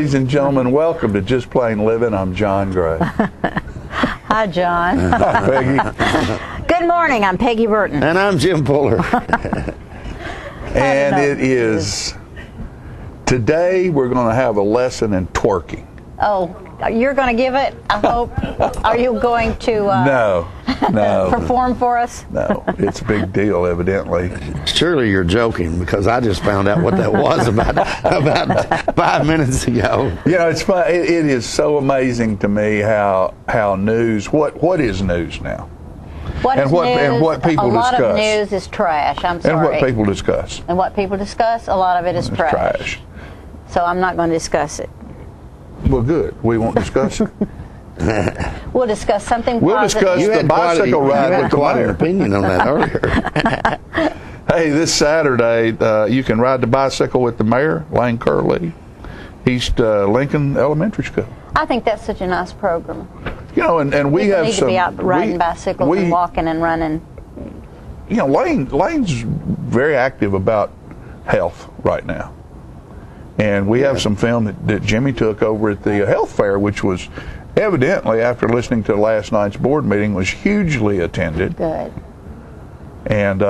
ladies and gentlemen, welcome to Just Plain Living. I'm John Gray. Hi, John. Hi, Peggy. Good morning. I'm Peggy Burton. And I'm Jim Puller. And it is, today we're going to have a lesson in twerking. Oh, you're going to give it, I hope. Are you going to No. perform for us? No, it's a big deal, evidently. Surely you're joking, because I just found out what that was about 5 minutes ago. You know, it's fun. It is so amazing to me how news, what is news now? What is news? And what people discuss. A lot discuss. of news is trash. I'm sorry. And what people discuss. And what people discuss, a lot of it is It's trash. So I'm not going to discuss it. Well, good. We won't discuss it. We'll discuss something We'll positive. discuss the bicycle ride You with had the quite an mayor. opinion on that earlier. Hey, this Saturday, you can ride the bicycle with the mayor, Lane Curley, East Lincoln Elementary School. I think that's such a nice program. You know, and we People have need some. to be out riding bicycles and walking and running. You know, Lane's very active about health right now. And we have some film that Jimmy took over at the health fair, which was evidently, after listening to last night's board meeting, was hugely attended. Good. And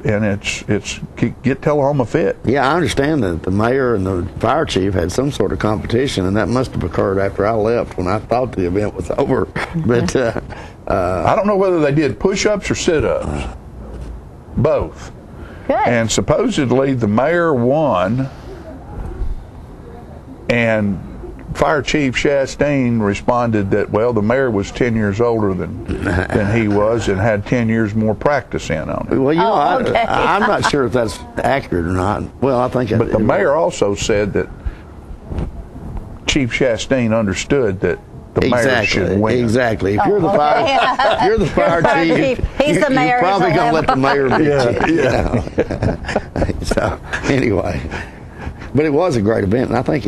it's get Tullahoma fit. Yeah, I understand that the mayor and the fire chief had some sort of competition, and that must have occurred after I left, when I thought the event was over. But I don't know whether they did push-ups or sit-ups. Both. Good. And supposedly the mayor won, and Fire Chief Chastain responded that, well, the mayor was 10 years older than he was and had 10 years more practice in on it. well, you know, okay. I'm not sure if that's accurate or not. Well, I think. But the mayor also said that Chief Chastain understood that the mayor should win. Exactly. If you're the fire, if you're the fire chief, He's the mayor. You're probably He's going to let the mayor beat you. Yeah. So anyway, but it was a great event, and I think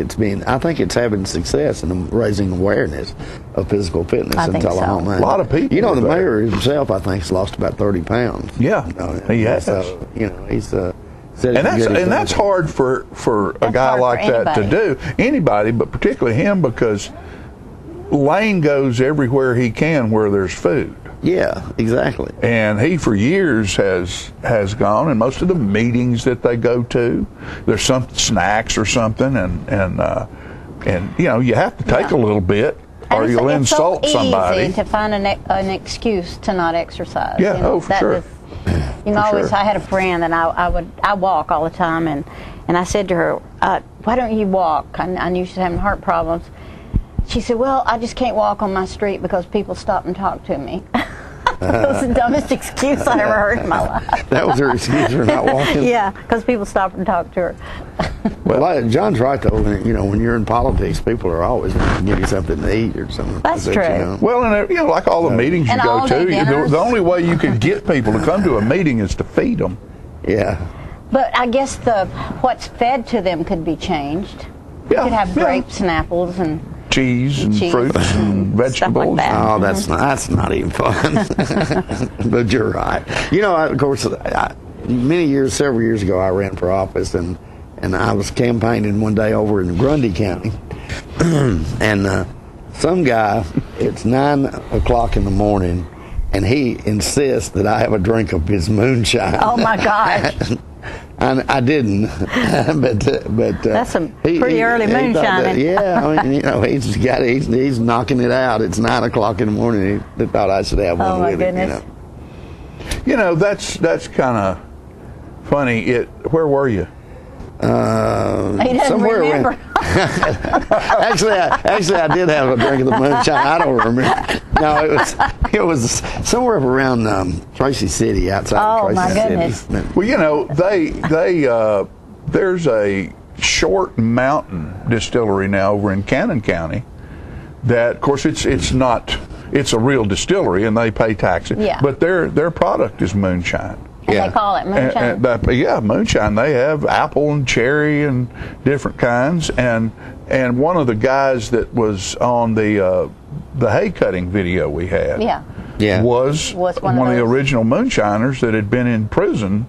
it's having success in raising awareness of physical fitness I in think so. Tullahoma. A lot of people You know, the are there. mayor himself, I think, has lost about 30 pounds. Yeah, he has. So you know, he's. And that's hard for a guy hard like for that to do. Anybody, but particularly him, because Lane goes everywhere he can where there's food. Yeah, exactly. And he, for years, has gone, and most of the meetings that they go to, there's some snacks or something, and you know, you have to take a little bit, or And you'll it's insult so somebody. easy to find an excuse to not exercise. Yeah, you know, oh, for sure. You know, For sure. I had a friend, and I walk all the time, and I said to her, "Why don't you walk?" I knew she was having heart problems. She said, "Well, I just can't walk on my street because people stop and talk to me." That was the dumbest excuse I ever heard in my life. That was her excuse for not walking. Yeah, because people stop and talk to her. Well, John's right, though. You know, when you're in politics, people are always going to give you something to eat or something. That's like that, true. You know? Well, and you know, like all the meetings you And go all-day to, dinners. the only way you can get people to come to a meeting is to feed them. Yeah. But I guess what's fed to them could be changed. You Yeah, could have yeah. grapes and apples and Cheese and Cheese fruits and stuff like vegetables. that. Oh, that's not even fun. But you're right. You know, of course, several years ago, I ran for office, and I was campaigning one day over in Grundy County, and some guy, it's 9 o'clock in the morning, and he insists that I have a drink of his moonshine. oh my gosh. I didn't, but That's some pretty early he thought that- moonshine. yeah, I mean, you know, he's knocking it out. It's 9 o'clock in the morning. He thought I should have one Oh, my with goodness. it. You know, that's kind of funny. Where were you? He doesn't somewhere remember. around. Actually, I did have a drink of the moonshine. I don't remember. No, it was somewhere around Tracy City, outside Oh, of my Tracy goodness. City. Well, you know, there's a Short Mountain distillery now over in Cannon County. That, of course, it's a real distillery and they pay taxes. Yeah. But their product is moonshine. And they call it moonshine. Yeah, moonshine. They have apple and cherry and different kinds. And one of the guys that was on the hay cutting video we had Yeah. Yeah. was Was one one of of the those. original moonshiners that had been in prison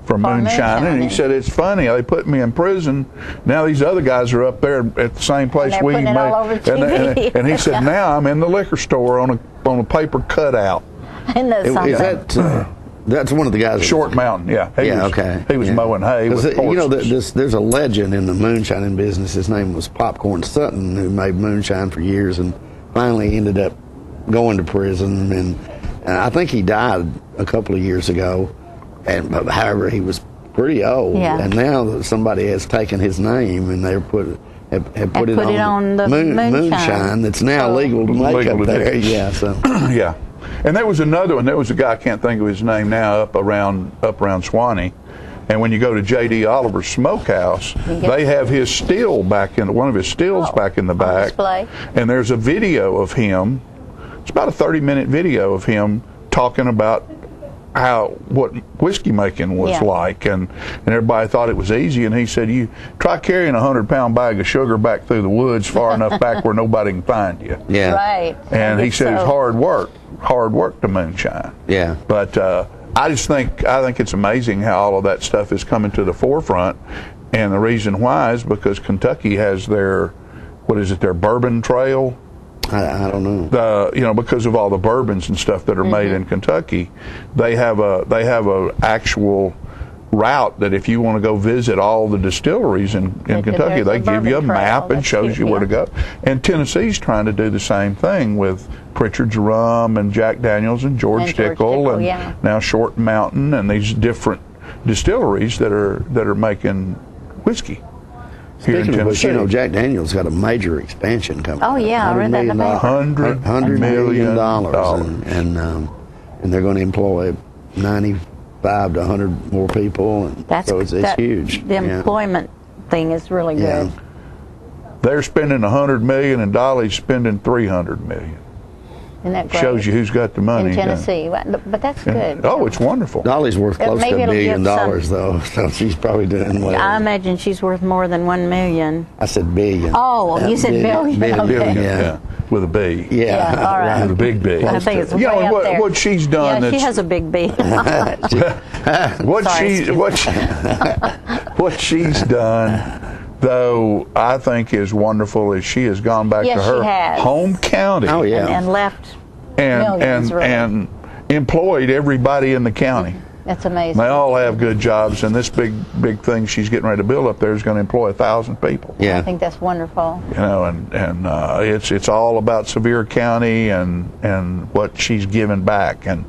for moonshining. And he moonshining. said, it's funny, they put me in prison. Now these other guys are up there at the same place they're we putting it all over TV. and he said, now I'm in the liquor store on a paper cutout. Isn't that something? Is that that's one of the guys? Short Mountain, yeah. Okay. He was yeah. mowing hay with horses. You know, there's a legend in the moonshining business. His name was Popcorn Sutton, who made moonshine for years and finally ended up going to prison. And I think he died a couple of years ago. However, he was pretty old. Yeah. And now somebody has taken his name and they're have put it on the moonshine. that's now legal to make Legal up to there. do. Yeah. So. Yeah. And there was another one. There was a guy, I can't think of his name now, up around Swanee. And when you go to J.D. Oliver's Smokehouse, they have his still back in one of his stills back in the back. Display. And there's a video of him. It's about a 30-minute video of him talking about what whiskey making was like, and everybody thought it was easy. And he said, "You try carrying a 100-pound bag of sugar back through the woods far enough back where nobody can find you." Yeah. Right. And he said it's hard work to moonshine. Yeah. But I think it's amazing how all of that stuff is coming to the forefront, and the reason why is because Kentucky has their bourbon trail. I don't know. Because of all the bourbons and stuff that are made in Kentucky, they have a actual route that if you want to go visit all the distilleries in Kentucky, they give you a map and shows you where to go. And Tennessee's trying to do the same thing with Pritchard's Rum and Jack Daniels and George Dickel and now Short Mountain and these different distilleries that are making whiskey. Speaking of which, Jack Daniels got a major expansion coming. Oh yeah, I read that in the paper. $100 million, and they're going to employ 95 to 100 more people. And so it's huge. The employment thing is really good. Yeah. They're spending $100 million, and Dolly's spending $300 million. Isn't that great? Shows you who's got the money. In Tennessee. But that's good. Oh, it's wonderful. Dolly's worth close to $1 billion, though, so she's probably doing well. I imagine she's worth more than $1 million. I said billion. Oh, you said billion. Billion, yeah. With a B. Yeah, all right. With a big B. I think it's way up there. What she's done. Yeah, she has a big B. What she's done, though, I think is wonderful, is she has gone back to her home county. Oh yeah, and left millions, and employed everybody in the county. That's amazing. They all have good jobs, and this big thing she's getting ready to build up there is going to employ 1,000 people. Yeah, I think that's wonderful. And it's all about Sevier County and what she's giving back, and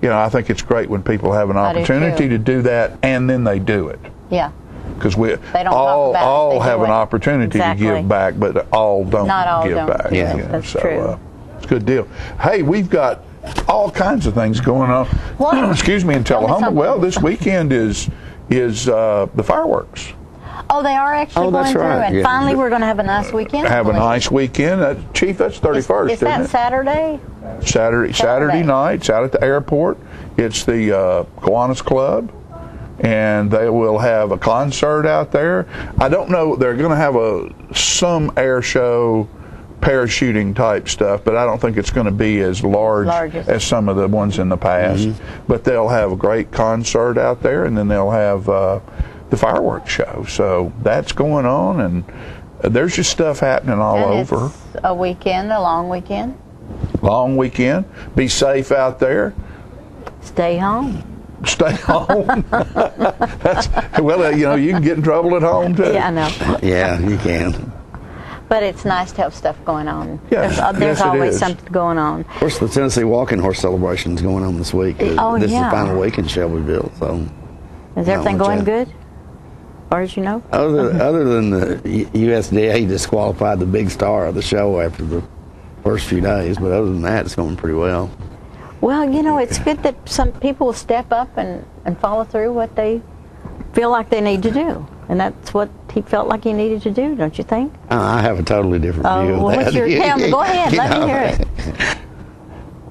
I think it's great when people have an opportunity to do that, and then they do it. Yeah. Because we all have an opportunity to give back, but all don't give back. Yeah, that's true. It's a good deal. Hey, we've got all kinds of things going on. Excuse me, in Tullahoma. Well, this weekend is the fireworks. Oh, they are actually going through, and finally we're going to have a nice weekend. Have a nice weekend, Chief. That's 31st. Is that Saturday? Saturday night. It's out at the airport. It's the Kiwanis Club. And they will have a concert out there. I don't know. They're going to have some air show, parachuting type stuff, but I don't think it's going to be as large as some of the ones in the past. Mm-hmm. But they'll have a great concert out there, and then they'll have the fireworks show. So that's going on, and there's just stuff happening all over. It's a weekend, a long weekend. Long weekend. Be safe out there. Stay home. Stay home. You can get in trouble at home too. Yeah, I know. Yeah, you can. But it's nice to have stuff going on. Yeah, there's always something going on. Of course, the Tennessee Walking Horse celebration is going on this week. This is the final week in Shelbyville. So, is everything going good, as far as you know? Other than the USDA disqualified the big star of the show after the first few days, but other than that, it's going pretty well. Well, it's good that some people will step up and follow through what they feel like they need to do. And that's what he felt like he needed to do, don't you think? I have a totally different view of that. What's your go ahead, let me hear it.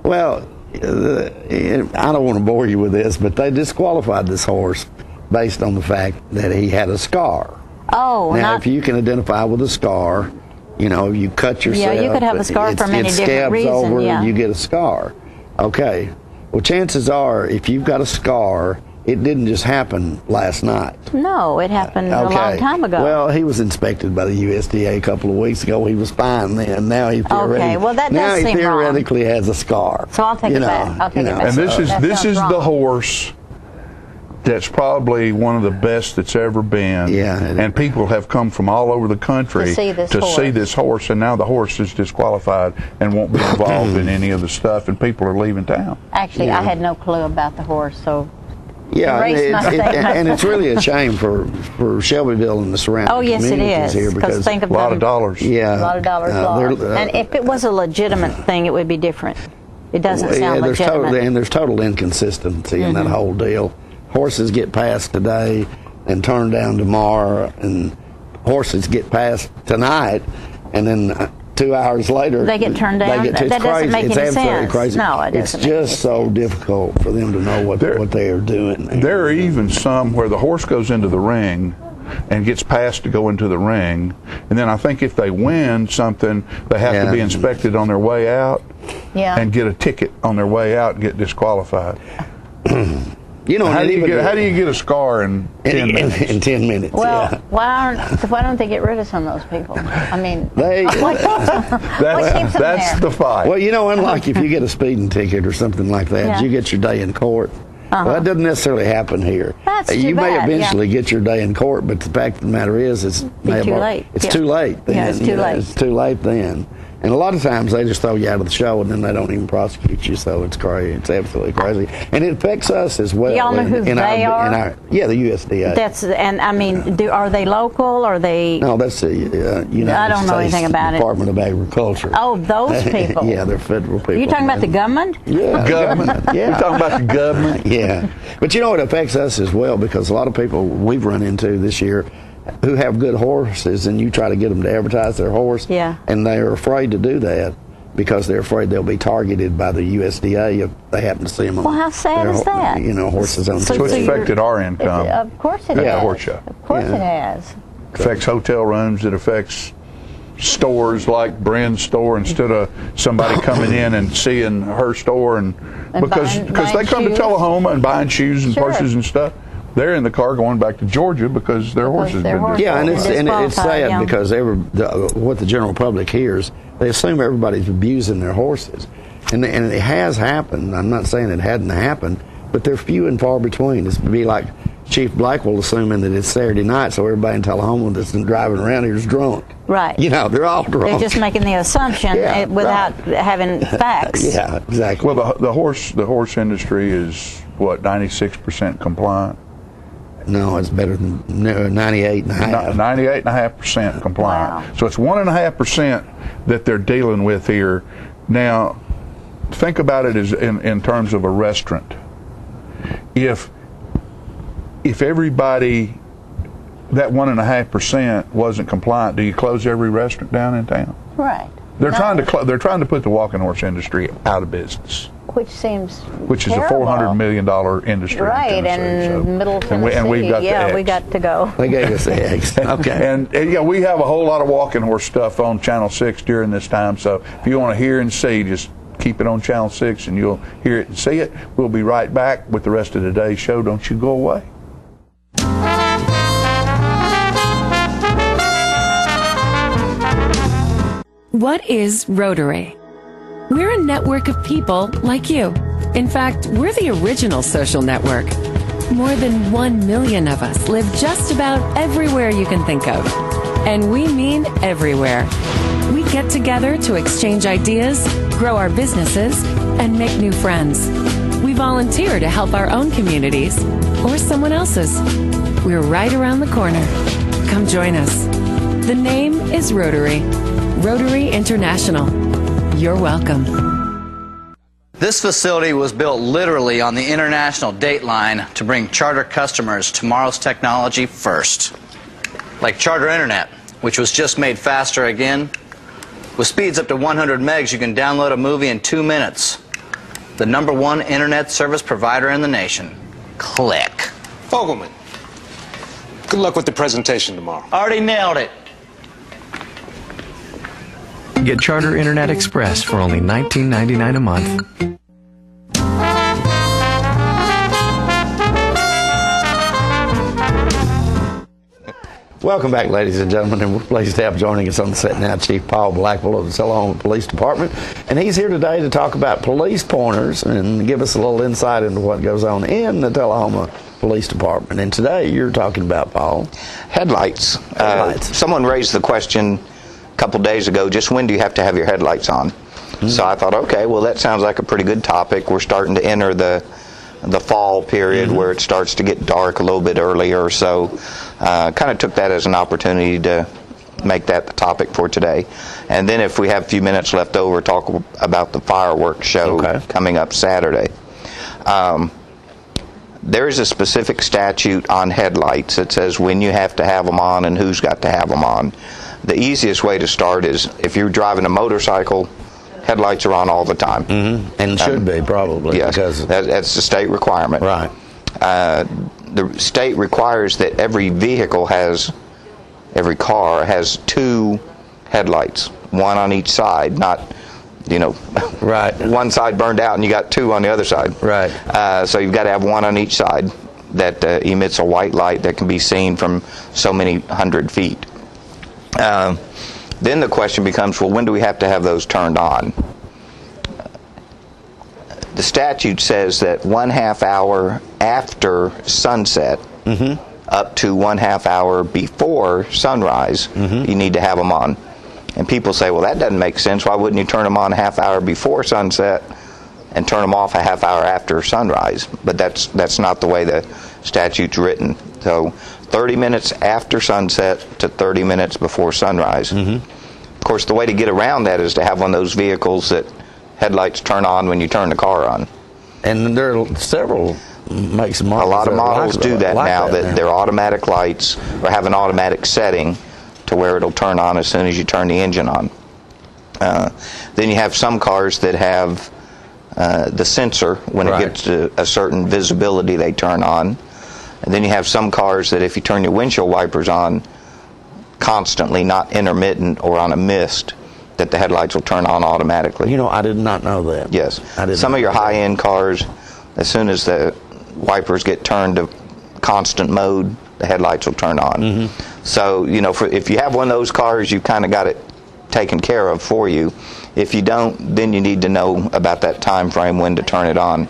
Well, I don't want to bore you with this, but they disqualified this horse based on the fact that he had a scar. Oh, now if you can identify with a scar, you cut yourself. Yeah, you could have a scar for many different reasons. Over, you get a scar. Okay. Well, chances are, if you've got a scar it didn't just happen last night. No, it happened a long time ago. Well, he was inspected by the USDA a couple of weeks ago. He was fine then. Now he theoretically has a scar. So I'll take it back. I'll take it back. And this is the horse that's probably one of the best that's ever been. Yeah. And people have come from all over the country to see this horse, and now the horse is disqualified and won't be involved in any of the stuff, and people are leaving town. Actually, I had no clue about the horse, so yeah, and it's really a shame for Shelbyville and the surrounding communities here, because think of a lot of dollars. Yeah, a lot of dollars lost. And if it was a legitimate thing, it would be different. It doesn't sound legitimate. There's total inconsistency in that whole deal. Horses get passed today and turned down tomorrow, and horses get passed tonight, and then 2 hours later they get turned down. That doesn't make any sense. Crazy. No, it doesn't. It's just so difficult for them to know what they are doing. There are even some where the horse goes into the ring and gets passed to go into the ring, and then I think if they win something, they have to be inspected on their way out and get a ticket on their way out and get disqualified. You know, how do you get a scar in 10 minutes? In 10 minutes. Well, why don't they get rid of some of those people? I mean, that's the fight. Well, you know, unlike if you get a speeding ticket or something like that, you get your day in court. Well, that doesn't necessarily happen here. That's too you may bad, eventually get your day in court, but the fact of the matter is, it's too late. It's too late. Then, it's too late. It's too late then. And a lot of times they just throw you out of the show, and then they don't even prosecute you. So it's crazy. It's absolutely crazy, and it affects us as well. Y'all know who they are? The USDA. And I mean, are they local? Are they? No, that's the United I don't know anything about Department of Agriculture. Oh, those people. Yeah, they're federal people. You talking about the government? Yeah, government. Yeah, you're talking about the government. Yeah, but you know it affects us as well, because a lot of people we've run into this year who have good horses, and you try to get them to advertise their horse, and they're afraid to do that because they're afraid they'll be targeted by the USDA if they happen to see them. Well, how sad is that? You know, horses on the So it's affected our income. Of course it has. Horse show. Of course it has. It affects hotel rooms. It affects stores like Bryn's store, instead of somebody coming in and seeing her store, and because they come to Tullahoma and buying shoes and purses and stuff. They're in the car going back to Georgia because their horse has been disqualified. Yeah, and it's sad because what the general public hears, they assume everybody's abusing their horses. And it has happened. I'm not saying it hadn't happened, but they're few and far between. It's be like Chief Blackwell assuming that it's Saturday night, so everybody in Tullahoma that's driving around here is drunk. Right. You know, they're all drunk. They're just making the assumption without having facts. Yeah, exactly. Well, the horse industry is, what, 96% compliant? No, it's better than 98.5%. 98.5% compliant. Wow. So it's 1.5% that they're dealing with here. Now, think about it as in terms of a restaurant. If everybody, that 1.5% wasn't compliant, do you close every restaurant down in town? Right. They're trying to put the walking horse industry out of business. Which seems Which is terrible. a $400 million industry. Right, in Tennessee, middle Tennessee. And we've got the eggs. we got to go. They gave us the eggs. Okay. And we have a whole lot of walking horse stuff on Channel 6 during this time. So if you want to hear and see, just keep it on Channel 6 and you'll hear it and see it. We'll be right back with the rest of today's show. Don't you go away. What is Rotary? We're a network of people like you. In fact, we're the original social network. More than 1 million of us live just about everywhere you can think of. And we mean everywhere. We get together to exchange ideas, grow our businesses, and make new friends. We volunteer to help our own communities or someone else's. We're right around the corner. Come join us. The name is Rotary. Rotary International. You're welcome. This facility was built literally on the international date line to bring Charter customers tomorrow's technology first. Like Charter Internet, which was just made faster again. With speeds up to 100 megs, you can download a movie in 2 minutes. The #1 internet service provider in the nation. Click. Fogelman, good luck with the presentation tomorrow. Already nailed it. Get Charter Internet Express for only $19.99 a month. Welcome back, ladies and gentlemen, and we're pleased to have joining us on the set now Chief Paul Blackwell of the Tullahoma Police Department. And he's here today to talk about police pointers and give us a little insight into what goes on in the Tullahoma Police Department. And today you're talking about, Paul, headlights. Someone raised the question a couple days ago, just when do you have to have your headlights on? So I thought, okay, well, that sounds like a pretty good topic. We're starting to enter the fall period where it starts to get dark a little bit earlier, so kind of took that as an opportunity to make that the topic for today. And then if we have a few minutes left over, talk about the fireworks show coming up Saturday. There is a specific statute on headlights that says when you have to have them on and who's got to have them on. The easiest way to start is if you're driving a motorcycle, headlights are on all the time. And should be, probably. Yes, because that's the state requirement. Right. The state requires that every car has 2 headlights, one on each side, not, right, one side burned out and you got 2 on the other side. Right. So you've got to have one on each side that emits a white light that can be seen from so many hundred feet. Then the question becomes, well, when do we have to have those turned on? The statute says that 1/2 hour after sunset up to 1/2 hour before sunrise, you need to have them on. And people say, well, that doesn't make sense. Why wouldn't you turn them on a 1/2 hour before sunset and turn them off a 1/2 hour after sunrise? But that's not the way the statute's written. So 30 minutes after sunset to 30 minutes before sunrise. Of course, the way to get around that is to have one of those vehicles that headlights turn on when you turn the car on. And there are several makes and models. A lot of models do that now, that they're automatic lights or have an automatic setting to where it'll turn on as soon as you turn the engine on. Then you have some cars that have the sensor. When it gets to a certain visibility, they turn on. And then you have some cars that if you turn your windshield wipers on constantly, not intermittent or on a mist, that the headlights will turn on automatically. I did not know that. Yes. Some of your high-end cars, as soon as the wipers get turned to constant mode, the headlights will turn on. So, if you have one of those cars, you've kind of got it taken care of for you. If you don't, then you need to know about that time frame when to turn it on.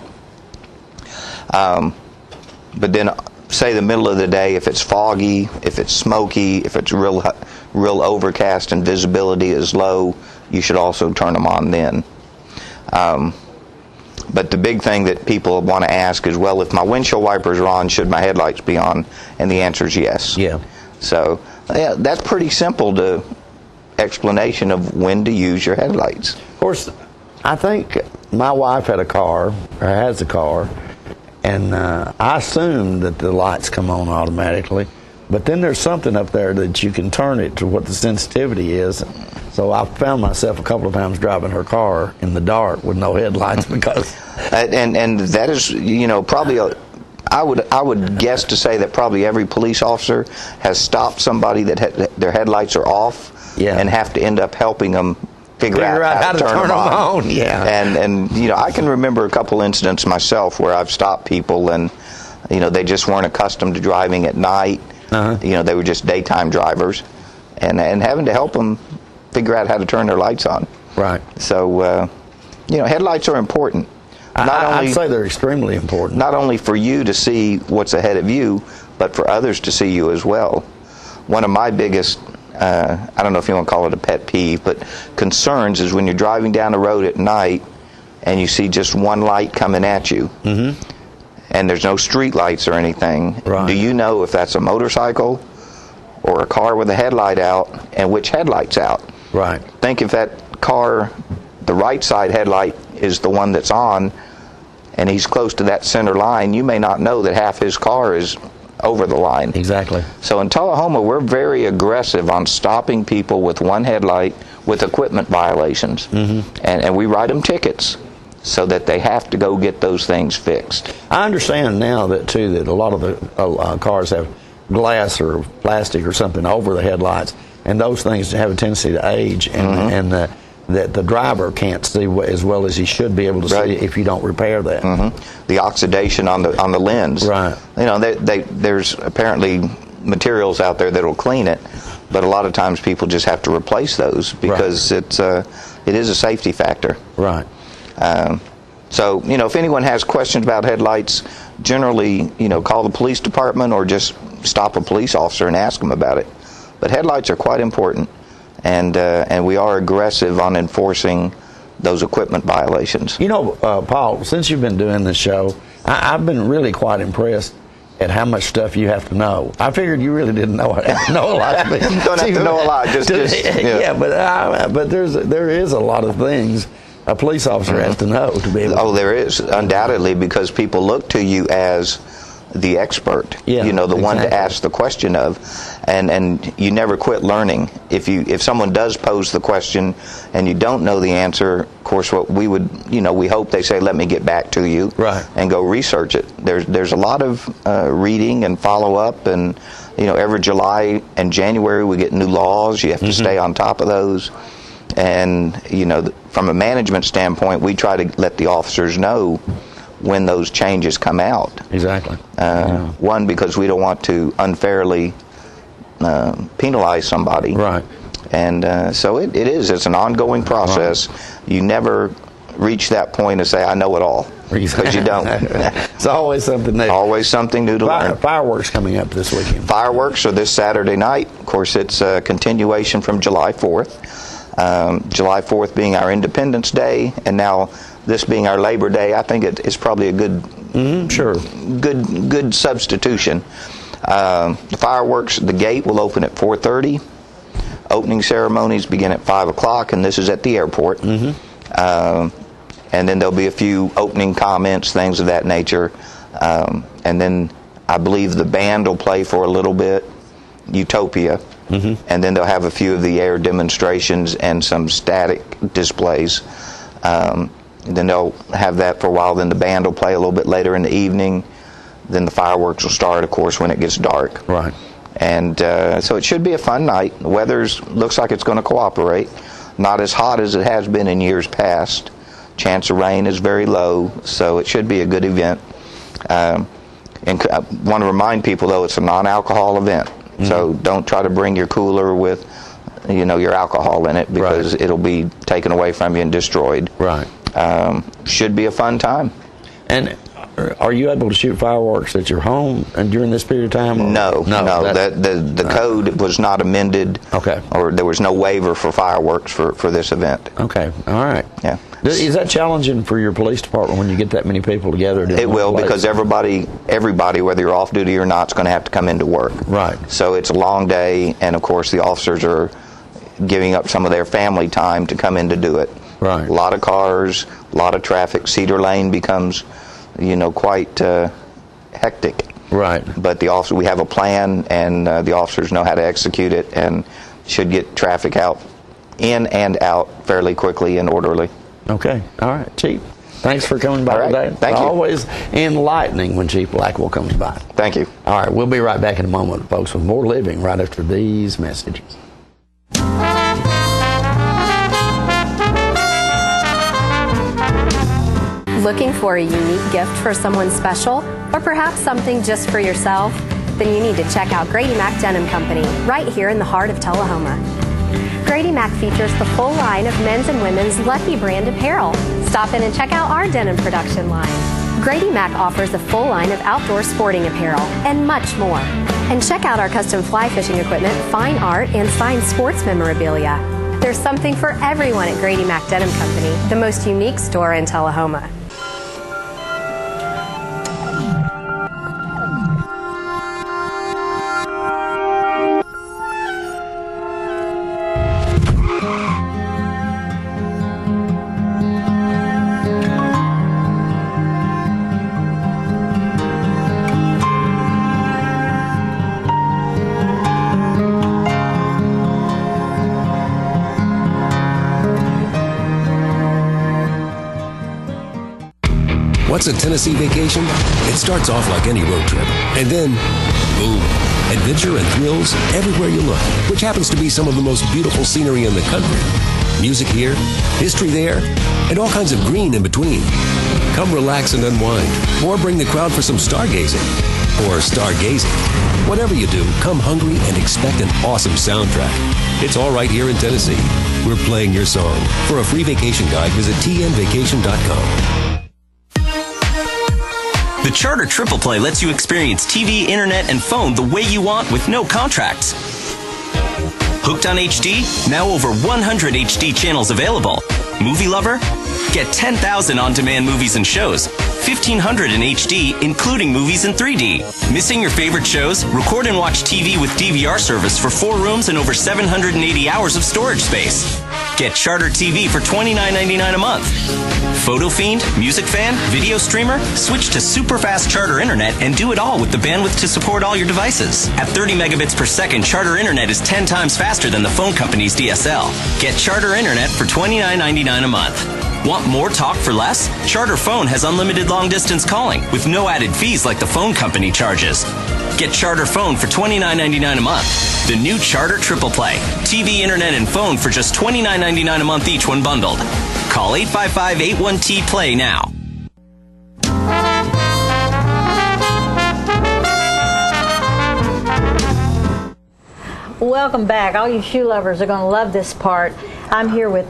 But then, say the middle of the day, if it's foggy, if it's smoky, if it's real overcast and visibility is low, you should also turn them on then. But the big thing that people want to ask is, well, if my windshield wipers are on, should my headlights be on? And the answer is yes. Yeah. So that's pretty simple explanation of when to use your headlights. Of course, I think my wife had a car, or has a car, and I assume that the lights come on automatically. But then there's something up there that you can turn it to what the sensitivity is. So I found myself a couple of times driving her car in the dark with no headlights because. And that is, probably I would guess to say that probably every police officer has stopped somebody that their headlights are off and have to end up helping them figure out how to turn them on. Yeah. And I can remember a couple incidents myself where I've stopped people and they just weren't accustomed to driving at night. They were just daytime drivers, and having to help them figure out how to turn their lights on. Right. So, headlights are important. I'd say they're extremely important. Not only for you to see what's ahead of you, but for others to see you as well. One of my biggest, I don't know if you want to call it a pet peeve, but concerns is when you're driving down the road at night and you see just one light coming at you. And there's no street lights or anything. Right. Do you know if that's a motorcycle or a car with a headlight out and which headlight's out? Right. Think if that car, the right side headlight is the one that's on and he's close to that center line, you may not know that half his car is over the line. Exactly. So in Tullahoma, we're very aggressive on stopping people with one headlight with equipment violations. And we write them tickets so that they have to go get those things fixed. I understand now that a lot of the cars have glass or plastic or something over the headlights, and those things have a tendency to age, and that the driver can't see as well as he should be able to see if you don't repair that. The oxidation on the lens. Right. There's apparently materials out there that will clean it, but a lot of times people just have to replace those because it is a safety factor. Right. So, if anyone has questions about headlights, generally, call the police department or just stop a police officer and ask them about it. But headlights are quite important, and we are aggressive on enforcing those equipment violations. Paul, since you've been doing this show, I've been really quite impressed at how much stuff you have to know. I figured you really didn't know a lot. You don't have to know a lot. But there is a lot of things a police officer has to know to be able to. Oh, there is, undoubtedly, because people look to you as the expert, the one to ask the question of, and you never quit learning. If someone does pose the question and you don't know the answer, of course, what we would, we hope they say, let me get back to you, and go research it. There's a lot of reading and follow up, and every July and January we get new laws. You have to stay on top of those. And, from a management standpoint, we try to let the officers know when those changes come out. Exactly. One, because we don't want to unfairly penalize somebody. Right. And so it's an ongoing process. Right. You never reach that point and say, I know it all. Because you don't. It's always something new. Always something new to learn. Fireworks coming up this weekend. Fireworks are this Saturday night. Of course, it's a continuation from July 4th. July 4th being our Independence Day, and now this being our Labor Day, I think it's probably a good, good substitution. The fireworks, the gate will open at 4:30. Opening ceremonies begin at 5 o'clock, and this is at the airport. And then there'll be a few opening comments, things of that nature. And then I believe the band will play for a little bit, Utopia. And then they'll have a few of the air demonstrations and some static displays. Then they'll have that for a while. Then the band will play a little bit later in the evening. Then the fireworks will start, of course, when it gets dark. Right. And so it should be a fun night. The weather looks like it's going to cooperate. Not as hot as it has been in years past. Chance of rain is very low, so it should be a good event. And I want to remind people, though, it's a non-alcohol event. So don't try to bring your cooler with, your alcohol in it, because it'll be taken away from you and destroyed. Right. Should be a fun time. And are you able to shoot fireworks at your home and during this period of time? No. The code was not amended. Okay. Or there was no waiver for fireworks for this event. Okay. All right. Yeah. Is that challenging for your police department when you get that many people together? It will, because everybody, whether you're off duty or not, is going to have to come into work. Right. So it's a long day, and of course the officers are giving up some of their family time to come in to do it. Right. A lot of cars, a lot of traffic. Cedar Lane becomes, quite hectic. Right. But we have a plan, and the officers know how to execute it, and should get traffic out, in and out fairly quickly and orderly. Okay. All right, Chief. Thanks for coming by today. Thank you. Always enlightening when Chief Blackwell comes by. Thank you. All right, we'll be right back in a moment, folks, with more living right after these messages. Looking for a unique gift for someone special, or perhaps something just for yourself? Then you need to check out Grady Mac Denim Company, right here in the heart of Tullahoma. Grady Mac features the full line of men's and women's Lucky brand apparel. Stop in and check out our denim production line. Grady Mac offers a full line of outdoor sporting apparel and much more. And check out our custom fly fishing equipment, fine art, and signed sports memorabilia. There's something for everyone at Grady Mac Denim Company, the most unique store in Tullahoma. What's a Tennessee vacation? It starts off like any road trip, and then, boom, adventure and thrills everywhere you look, which happens to be some of the most beautiful scenery in the country. Music here, history there, and all kinds of green in between. Come relax and unwind, or bring the crowd for some stargazing. or stargazing. Whatever you do, come hungry and expect an awesome soundtrack. It's all right here in Tennessee. We're playing your song. For a free vacation guide, visit tnvacation.com. The Charter Triple Play lets you experience TV, internet, and phone the way you want with no contracts. Hooked on HD? Now over 100 HD channels available. Movie lover? Get 10,000 on-demand movies and shows. 1,500 in HD, including movies in 3D. Missing your favorite shows? Record and watch TV with DVR service for 4 rooms and over 780 hours of storage space. Get Charter TV for $29.99 a month. Photo fiend, music fan, video streamer? Switch to super fast Charter Internet and do it all with the bandwidth to support all your devices. At 30 megabits per second, Charter Internet is 10 times faster than the phone company's DSL. Get Charter Internet for $29.99 a month. Want more talk for less? Charter Phone has unlimited long-distance calling with no added fees like the phone company charges. Get Charter Phone for $29.99 a month. The new Charter Triple Play. TV, internet, and phone for just $29.99 a month each when bundled. Call 855-81-T-PLAY now. Welcome back. All you shoe lovers are going to love this part. I'm here with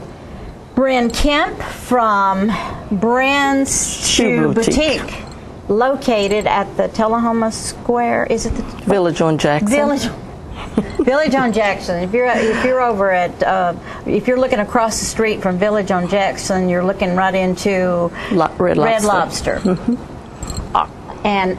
Bryn Kemp from Bryn's Shoe Boutique, located at the Tullahoma Square. Is it the Village on Jackson? Village on Jackson. If you're over at if you're looking across the street from Village on Jackson, you're looking right into Red Lobster. And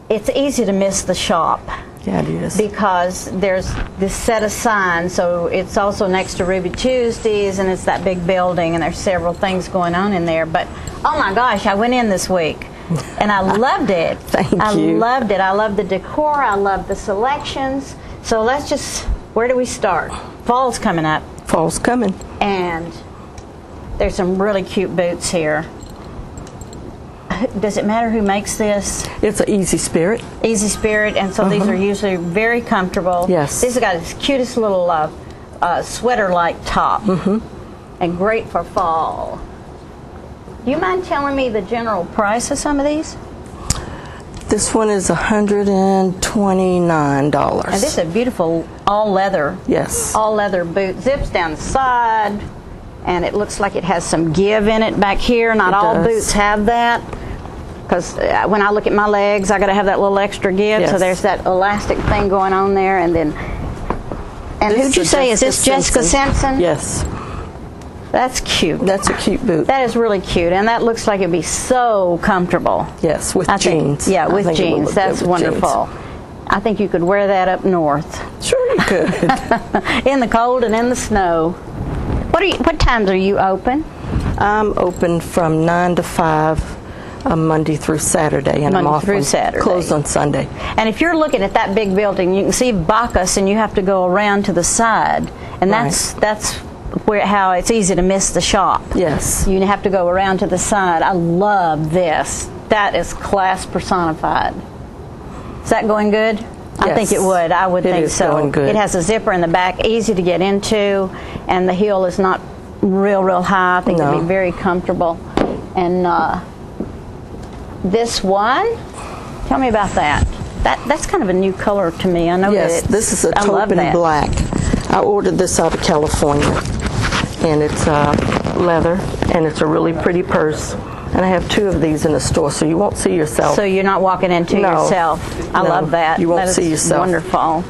it's easy to miss the shop. Yeah, it is. Because there's this set of signs, so it's also next to Ruby Tuesdays, and it's that big building, and there's several things going on in there. But, oh my gosh, I went in this week, and I loved it. Thank you. I loved it. I love the decor. I love the selections. So let's just, where do we start? Fall's coming up. Fall's coming. And there's some really cute boots here. Does it matter who makes this? It's an Easy Spirit. Easy Spirit, and so these are usually very comfortable. Yes. These have got this cutest little sweater-like top, and great for fall. Do you mind telling me the general price of some of these? This one is $129. And this is a beautiful all-leather. Yes. All-leather boot. Zips down the side, and it looks like it has some give in it back here. Not all boots have that. Because when I look at my legs, I got to have that little extra give. Yes. So there's that elastic thing going on there, and then. And who'd you say is this? Jessica Simpson? Yes. That's cute. That's a cute boot. That is really cute, and that looks like it'd be so comfortable. Yes, with jeans. Yeah, with jeans. That's wonderful. Jeans. I think you could wear that up north. Sure, you could. In the cold and in the snow. What times are you open? I'm open from 9 to 5. Monday through Saturday, and I'm off closed on Sunday. And if you're looking at that big building, you can see Bacchus, and you have to go around to the side, and that's how it's easy to miss the shop. Yes, you have to go around to the side. I love this. That is class personified. Is that going good? Yes. I think it would. I would think so. Going good. It has a zipper in the back, easy to get into, and the heel is not real high. I think it'd be very comfortable. And this one, tell me about that. That's kind of a new color to me. I know that this is a taupe black. I ordered this out of California, and it's leather, and it's a really pretty purse. And I have 2 of these in the store, so you won't see yourself. So you're not walking into yourself. I love that. You won't see yourself. Wonderful.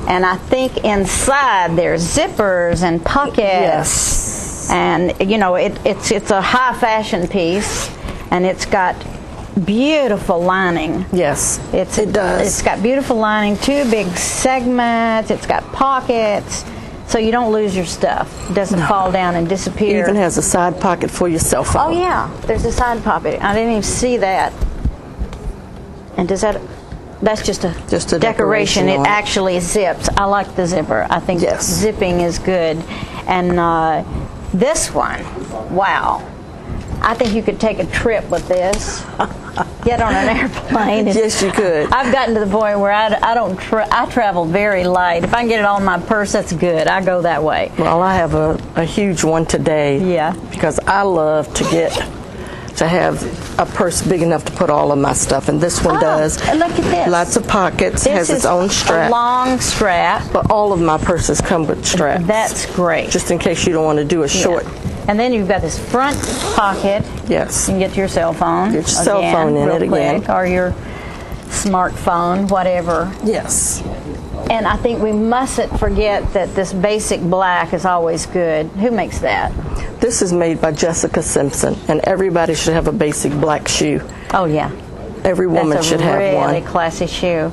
And I think inside there's zippers and pockets. Yes. And you know it's a high fashion piece, and it's got beautiful lining. Yes, it does. It's got beautiful lining, 2 big segments. It's got pockets, so you don't lose your stuff. It doesn't fall down and disappear. It even has a side pocket for your cell phone. Oh yeah, there's a side pocket. I didn't even see that. And that's just a decoration. It actually zips. I like the zipper. I think zipping is good. And this one, wow. I think you could take a trip with this. Get on an airplane. Yes, you could. I've gotten to the point where I travel very light. If I can get it all in my purse, that's good. I go that way. Well, I have a huge one today. Yeah. Because I love to get to have a purse big enough to put all of my stuff, and this one does. Look at this. Lots of pockets, This has its is own strap. A long strap. But all of my purses come with straps. That's great. Just in case you don't want to do a short. And then you've got this front pocket. Yes. You can get your cell phone. Get your cell phone in real it quick, again. or your smartphone, whatever. Yes. And I think we mustn't forget that this basic black is always good. Who makes that? This is made by Jessica Simpson, and everybody should have a basic black shoe. Oh, yeah. Every woman should have one. Really classy shoe.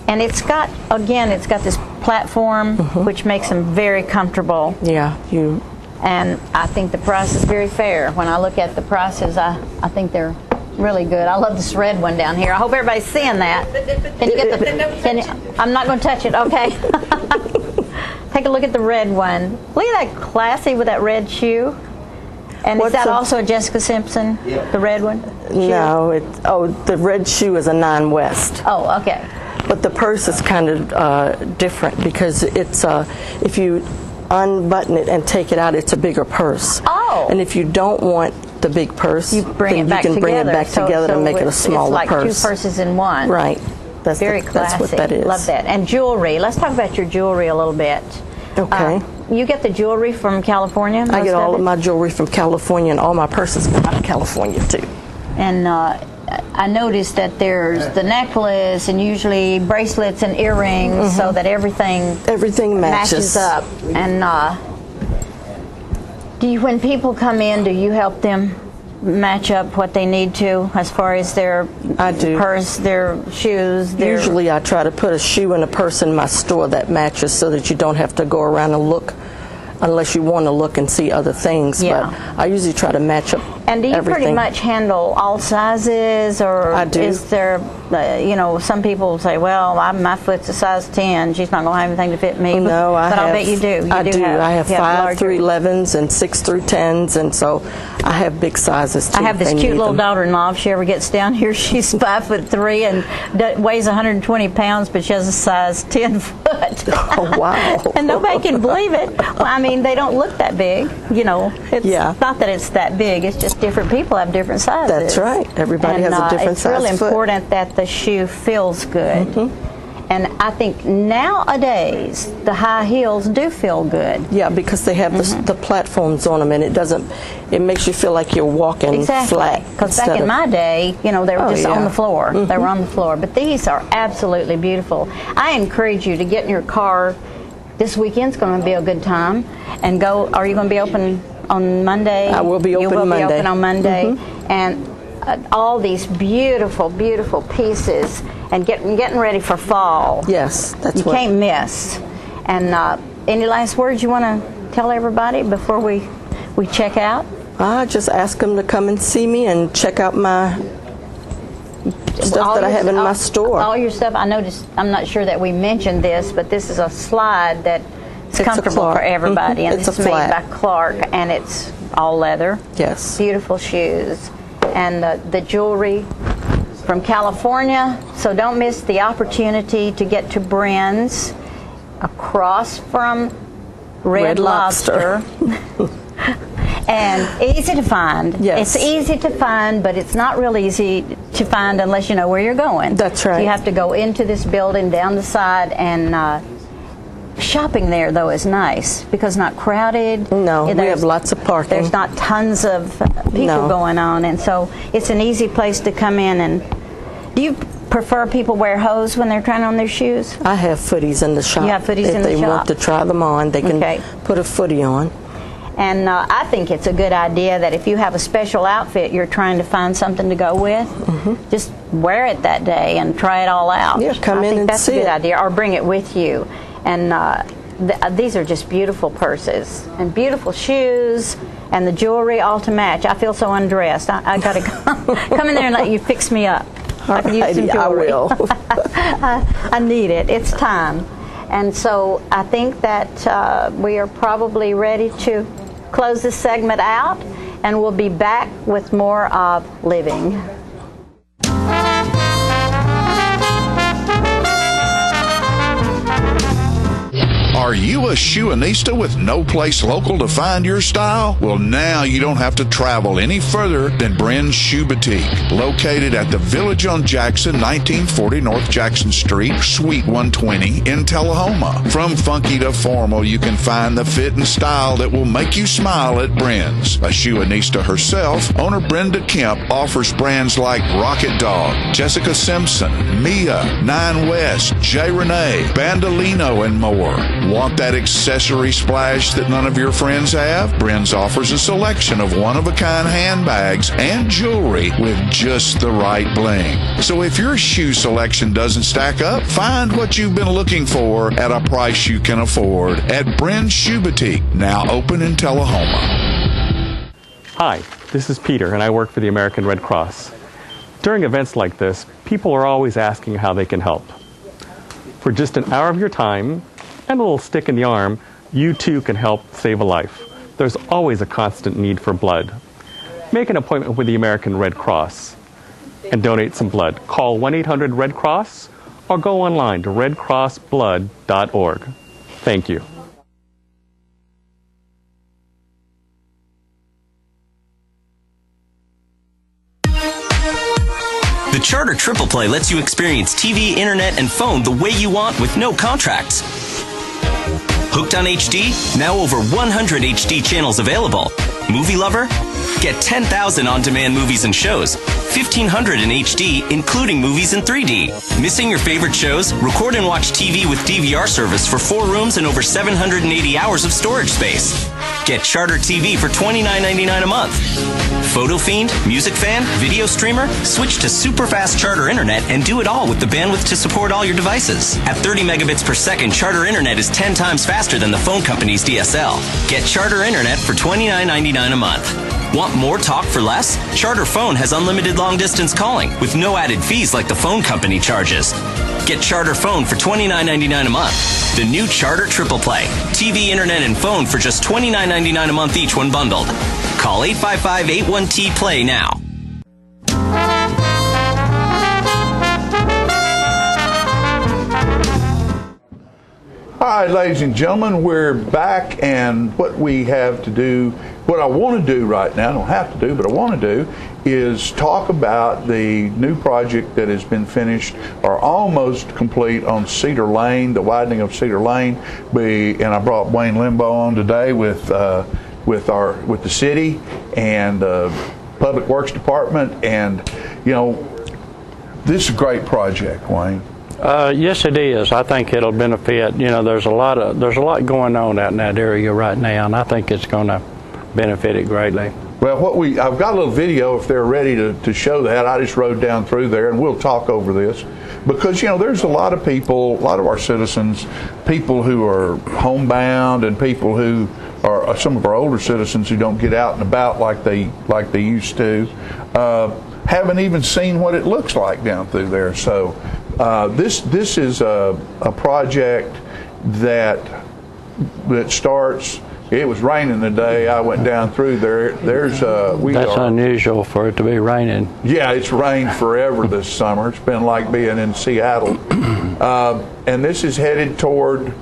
And it's got, again, it's got this platform, which makes them very comfortable. Yeah, And I think the price is very fair. When I look at the prices, I think they're really good. I love this red one down here. I hope everybody's seeing that. Can you get the? I'm not going to touch it. Okay. Take a look at the red one. Look at that, classy with that red shoe. And is that also a Jessica Simpson? Yeah. The red one? No, the red shoe is a 9 West. Oh, okay. But the purse is kind of different because it's if you unbutton it and take it out, it's a bigger purse. Oh. And if you don't want the big purse, you can bring it back together and make it a smaller purse. It's like purse. 2 purses in one. Right. That's very classy. That's what that is. Love that. And jewelry. Let's talk about your jewelry a little bit. Okay. You get the jewelry from California? I get all of my jewelry from California, and all my purses come out of California too. And I noticed that there's the necklace and usually bracelets and earrings, so that everything matches up. And when people come in, do you help them match up what they need to as far as their purse, their shoes? Usually I try to put a shoe and a purse in my store that matches so that you don't have to go around and look unless you want to look and see other things. Yeah. But I usually try to match up And do you everything. pretty much handle all sizes, or I do. Is there, some people say, well, my foot's a size 10, she's not going to have anything to fit me. No, but I'll bet you do. I do. I have 5 larger. through 11s and 6 through 10s, and so I have big sizes too. I have this if they cute need little them. daughter-in-law. If she ever gets down here, she's 5'3" and weighs 120 pounds, but she has a size 10 foot. Oh, wow. And nobody can believe it. Well, I mean, they don't look that big. It's not that it's that big. It's just different people have different sizes. That's right. Everybody has a different size It's really foot. important that the shoe feels good. And I think nowadays the high heels do feel good. Yeah, because they have the platforms on them, and it makes you feel like you're walking flat. Because back in my day, they were just on the floor. Mm-hmm. They were on the floor. But these are absolutely beautiful. I encourage you to get in your car. This weekend's going to be a good time. And go. Are you going to be open on Monday? I will be open Monday. You will be open on Monday. And all these beautiful, beautiful pieces, and getting ready for fall. Yes, that's you can't miss. And any last words you want to tell everybody before we check out? I just ask them to come and see me and check out my stuff that I have in my store. All your stuff. I noticed. I'm not sure that we mentioned this, but this is a slide that's comfortable for everybody, and it's made by Clark, and it's all leather. Yes. Beautiful shoes. And the jewelry from California, so don't miss the opportunity to get to Brenn's across from Red Lobster. And easy to find. Yes. It's easy to find, but it's not really easy to find unless you know where you're going. That's right. You have to go into this building, down the side, and shopping there, though, is nice because it's not crowded. No, we have lots of parking. There's not tons of people going on, and so it's an easy place to come in. And do you prefer people wear hose when they're trying on their shoes? I have footies in the shop. You have footies in the shop? If they want to try them on, they can put a footie on. And I think it's a good idea that if you have a special outfit you're trying to find something to go with, just wear it that day and try it all out. Yeah, come in and see it. I think that's a good idea, or bring it with you. And these are just beautiful purses and beautiful shoes, and the jewelry all to match. I feel so undressed. I got to come in there and let you fix me up. I could use some jewelry. I will. I need it. It's time. And so I think that we are probably ready to close this segment out, and we'll be back with more of Living. Are you a shoeanista with no place local to find your style? Well, now you don't have to travel any further than Bren's Shoe Boutique, located at the Village on Jackson, 1940 North Jackson Street, Suite 120 in Tullahoma. From funky to formal, you can find the fit and style that will make you smile at Bren's. A shoeanista herself, owner Brenda Kemp offers brands like Rocket Dog, Jessica Simpson, Mia, Nine West, J. Renee, Bandolino, and more. Want that accessory splash that none of your friends have? Bren's offers a selection of one-of-a-kind handbags and jewelry with just the right bling. So if your shoe selection doesn't stack up, find what you've been looking for at a price you can afford at Bren's Shoe Boutique, now open in Tullahoma. Hi, this is Peter, and I work for the American Red Cross. During events like this, people are always asking how they can help. For just an hour of your time and a little stick in the arm, you too can help save a life. There's always a constant need for blood. Make an appointment with the American Red Cross and donate some blood. Call 1-800-RED-CROSS or go online to redcrossblood.org. Thank you. The Charter Triple Play lets you experience TV, internet, and phone the way you want with no contracts. Hooked on HD? Now over 100 HD channels available. Movie Lover? Get 10,000 on-demand movies and shows. 1,500 in HD, including movies in 3D. Missing your favorite shows? Record and watch TV with DVR service for 4 rooms and over 780 hours of storage space. Get Charter TV for $29.99 a month. Photo Fiend, Music Fan, Video Streamer? Switch to super fast Charter Internet and do it all with the bandwidth to support all your devices. At 30 megabits per second, Charter Internet is 10 times faster than the phone company's DSL. Get Charter Internet for $29.99 a month. Want more talk for less? Charter Phone has unlimited long-distance calling with no added fees like the phone company charges. Get Charter Phone for $29.99 a month. The new Charter Triple Play. TV, internet, and phone for just $29.99 a month each when bundled. Call 855-81-T-PLAY now. All right, ladies and gentlemen, we're back, and what we have to do, what I want to do right now, I don't have to do, but I want to do, is talk about the new project that has been finished or almost complete on Cedar Lane, the widening of Cedar Lane. And I brought Wayne Limbaugh on today with the city and Public Works Department, and you know, this is a great project, Wayne. Yes, it is. I think it'll benefit. You know, there's a lot going on out in that area right now, and I think it's going to benefit it greatly. Well, I've got a little video if they're ready to show that. I just rode down through there, and we'll talk over this because, you know, there's a lot of people, a lot of our citizens, people who are homebound, and people who are some of our older citizens who don't get out and about like they used to, haven't even seen what it looks like down through there. So this is a project that starts. It was raining today. I went down through there. That's unusual for it to be raining. Yeah, it's rained forever this summer. It's been like being in Seattle. And this is headed toward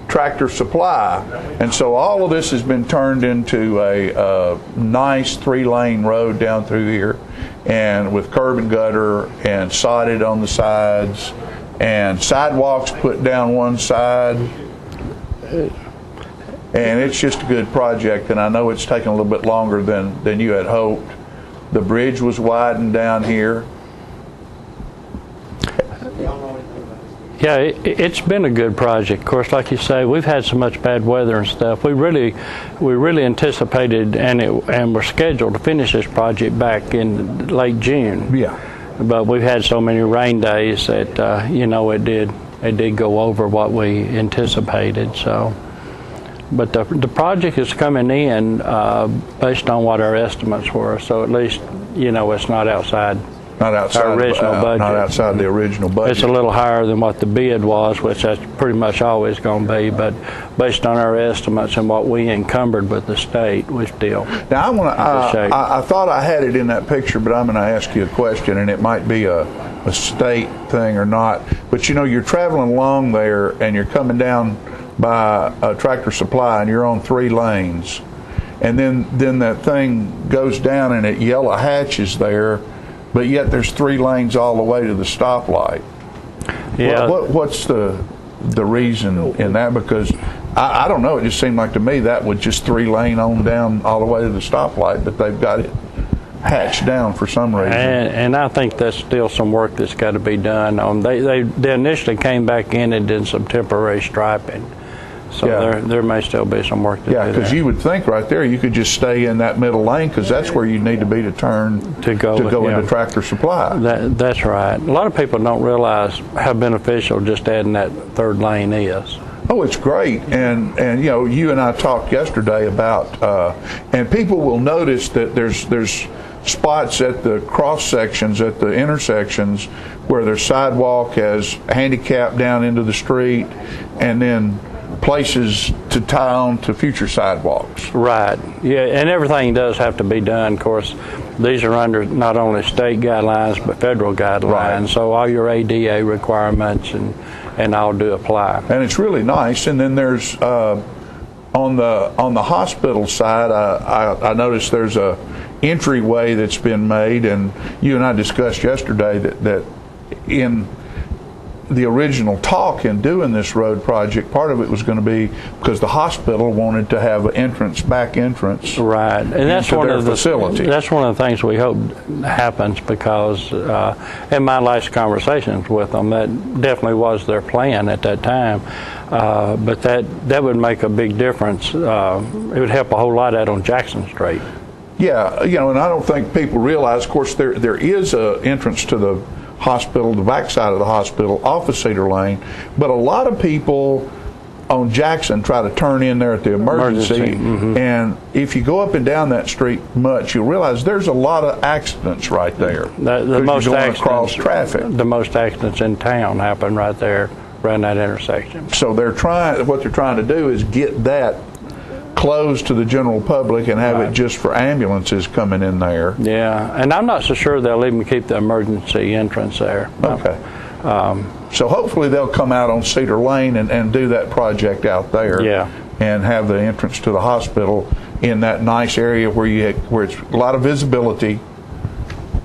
Tractor Supply. And so all of this has been turned into a nice 3-lane road down through here, and with curb and gutter and sodded on the sides and sidewalks put down one side. And it's just a good project, and I know it's taken a little bit longer than you had hoped. The bridge was widened down here. Yeah, it's been a good project. Of course, like you say, we've had so much bad weather and stuff. We really anticipated and were scheduled to finish this project back in late June. Yeah. But we've had so many rain days that you know, it did go over what we anticipated. So. But the project is coming in based on what our estimates were, so at least, you know, it's not outside our original budget. Not outside the original budget. It's a little higher than what the bid was, which that's pretty much always going to be, but based on our estimates and what we encumbered with the state, we still. Now, I thought I had it in that picture, but I'm going to ask you a question, and it might be a state thing or not. But, you know, you're traveling along there, and you're coming down by Tractor Supply and you're on 3 lanes, and then that thing goes down and it yellow hatches there, but yet there's 3 lanes all the way to the stoplight. Yeah. What's the reason in that? Because I don't know. It just seemed like to me that would just 3 lane on down all the way to the stoplight, but they've got it hatched down for some reason. And I think that's still some work that's got to be done. They initially came back in and did some temporary striping. So there may still be some work to do. Yeah, because you would think right there you could just stay in that middle lane, because that's where you need to be to turn to go into Tractor Supply. That's right. A lot of people don't realize how beneficial just adding that 3rd lane is. Oh, it's great, and you know, you and I talked yesterday about, and people will notice that there's spots at the cross sections, at the intersections, where there's sidewalk has handicap down into the street, and then places to tie on to future sidewalks. Right. Yeah, and everything does have to be done. Of course, these are under not only state guidelines but federal guidelines. Right. So all your ADA requirements and all do apply. And it's really nice. And then there's on the hospital side, I noticed there's a entryway that's been made, and you and I discussed yesterday that in the original talk in doing this road project, part of it was going to be because the hospital wanted to have an back entrance, right, and that's one of the facility. That's one of the things we hope happens, because in my last conversations with them, that definitely was their plan at that time. But that would make a big difference. It would help a whole lot out on Jackson Street. Yeah, you know, and I don't think people realize. Of course, there is an entrance to the hospital, the backside of the hospital, off of Cedar Lane, but a lot of people on Jackson try to turn in there at the emergency. And if you go up and down that street much, you'll realize there's a lot of accidents right there. The most accidents across traffic. The most accidents in town happen right there, around that intersection. So what they're trying to do is get that closed to the general public and have it just for ambulances coming in there. Yeah, and I'm not so sure they'll even keep the emergency entrance there. Okay. So hopefully they'll come out on Cedar Lane and do that project out there. Yeah. And have the entrance to the hospital in that nice area where it's a lot of visibility.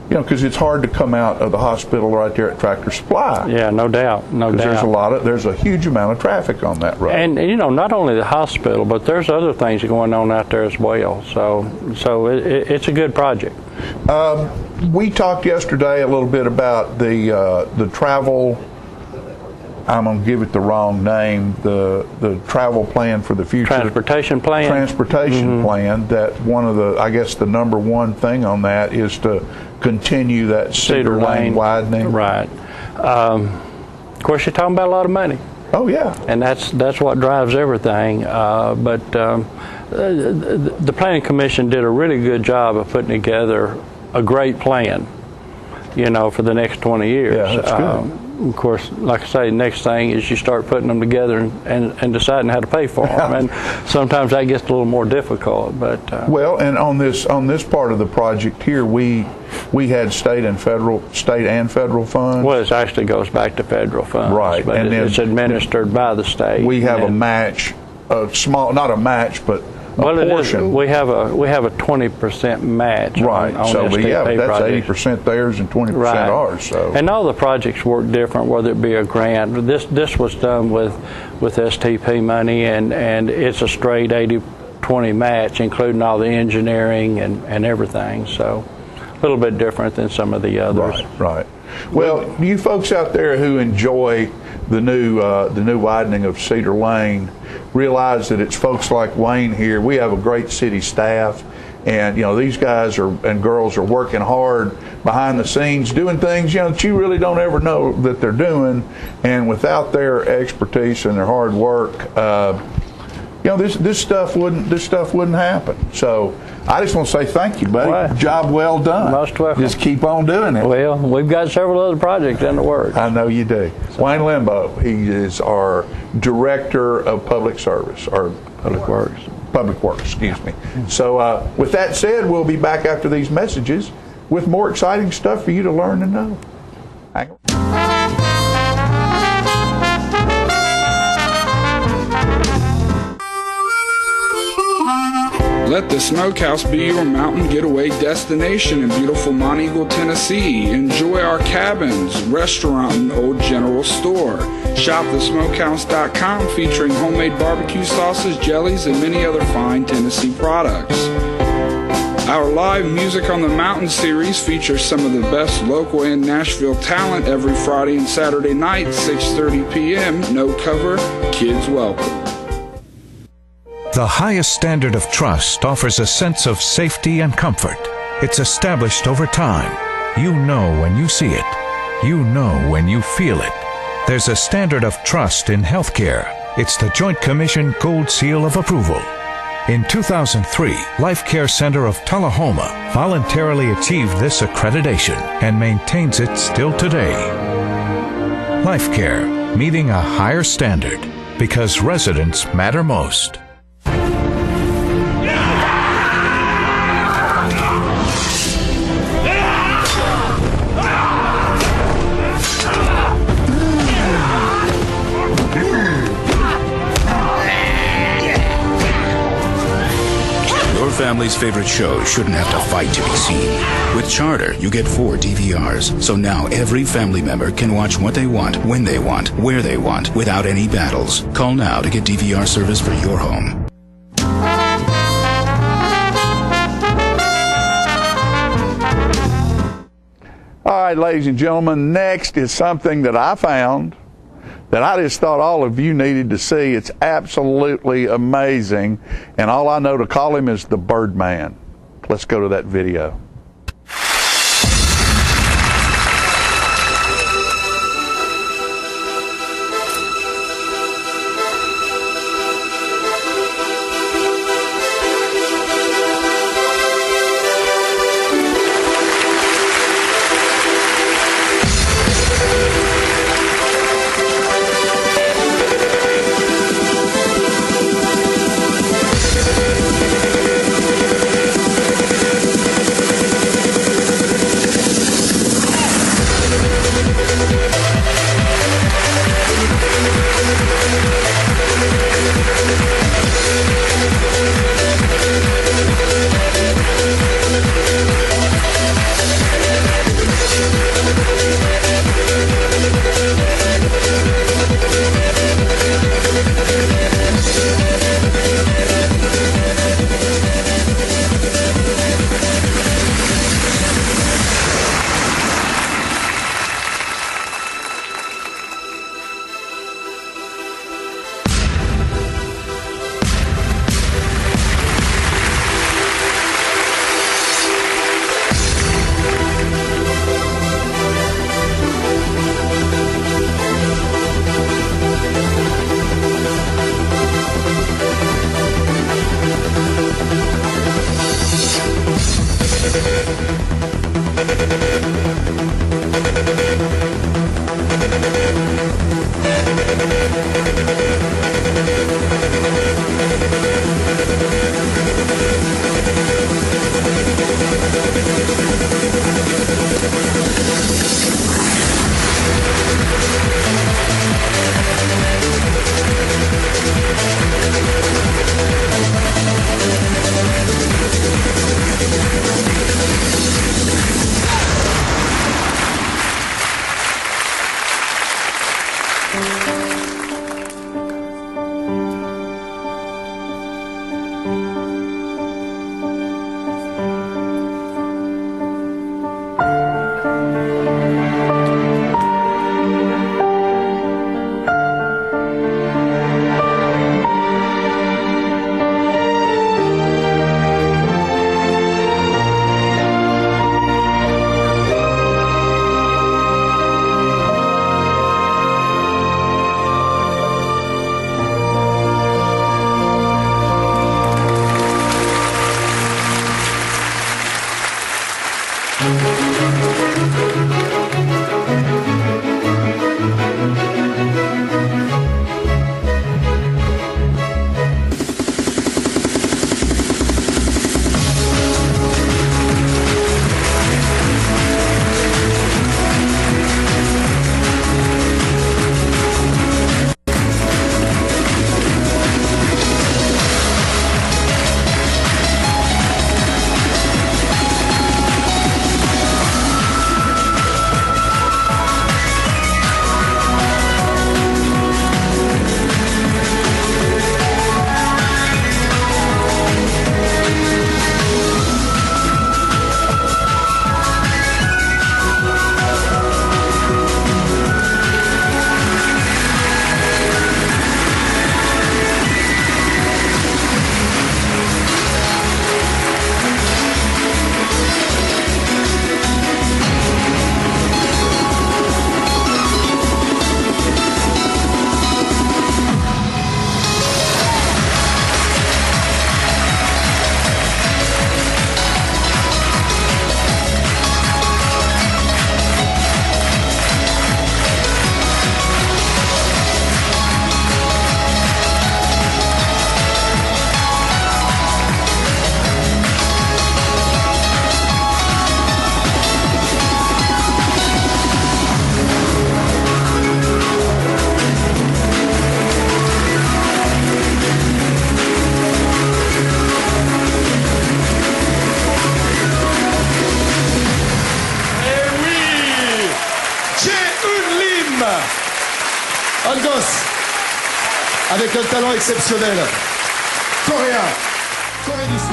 You know, because it's hard to come out of the hospital right there at Tractor Supply. Yeah, no doubt, no doubt. There's a huge amount of traffic on that road. And you know, not only the hospital, but there's other things going on out there as well. So it's a good project. We talked yesterday a little bit about the travel. I'm going to give it the wrong name. The travel plan for the future. Transportation plan. Transportation plan. That one of the, I guess, the number one thing on that is to continue that Cedar Lane widening. Right. Of course, you're talking about a lot of money. Oh yeah. And that's what drives everything. But the Planning Commission did a really good job of putting together a great plan, you know, for the next 20 years. Yeah, that's good. Of course, like I say, the next thing is you start putting them together and deciding how to pay for them. And sometimes that gets a little more difficult. But well, and on this part of the project here, we had state and federal funds. Well, it actually goes back to federal funds. Right, but and it's administered by the state. We have a match, not a match, but portion. We have a 20% match. Right. On so STP that's projects. 80% theirs and 20% ours. So. And all the projects work different, whether it be a grant. This was done with STP money, and it's a straight 80-20 match, including all the engineering and everything. So a little bit different than some of the others. Right. Well, you folks out there who enjoy the new widening of Cedar Lane, realize that it's folks like Wayne here. We have a great city staff, and you know, these guys and girls are working hard behind the scenes doing things, you know, that you really don't ever know that they're doing. And without their expertise and their hard work, you know, this stuff wouldn't happen. So I just want to say thank you, buddy. Well, job well done. Most welcome. Just keep on doing it. Well, we've got several other projects in the works. I know you do. So. Wayne Limbo, he is our Director of Public Service, or Public Works. Public Works, excuse me. So with that said, we'll be back after these messages with more exciting stuff for you to learn and know. Hang on. Let the Smokehouse be your mountain getaway destination in beautiful Monteagle, Tennessee. Enjoy our cabins, restaurant, and old general store. Shop thesmokehouse.com featuring homemade barbecue sauces, jellies, and many other fine Tennessee products. Our live Music on the Mountain series features some of the best local and Nashville talent every Friday and Saturday night, 6:30 p.m. No cover, kids welcome. The highest standard of trust offers a sense of safety and comfort. It's established over time. You know when you see it. You know when you feel it. There's a standard of trust in healthcare. It's the Joint Commission Gold Seal of Approval. In 2003, Life Care Center of Tullahoma voluntarily achieved this accreditation and maintains it still today. Life Care, meeting a higher standard because residents matter most. Family's favorite show shouldn't have to fight to be seen. With Charter, you get 4 DVRs, so now every family member can watch what they want, when they want, where they want, without any battles. Call now to get DVR service for your home. All right, ladies and gentlemen, next is something that I found that I just thought all of you needed to see. It's absolutely amazing, and all I know to call him is the Birdman. Let's go to that video. Un gosse avec un talent exceptionnel. Coréen. Corée du Sud.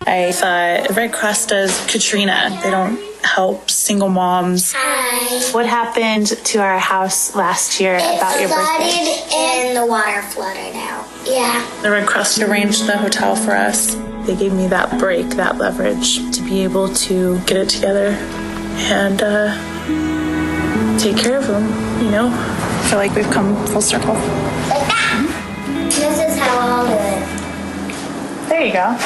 I thought Red Cross does Katrina. They don't help single moms. Hi. What happened to our house last year about your birthday? It flooded and the water flooded out. Yeah. The Red Cross arranged the hotel for us. They gave me that break, that leverage to be able to get it together and take care of them, you know? I feel like we've come full circle. Like that. This is how I'll do it. There you go.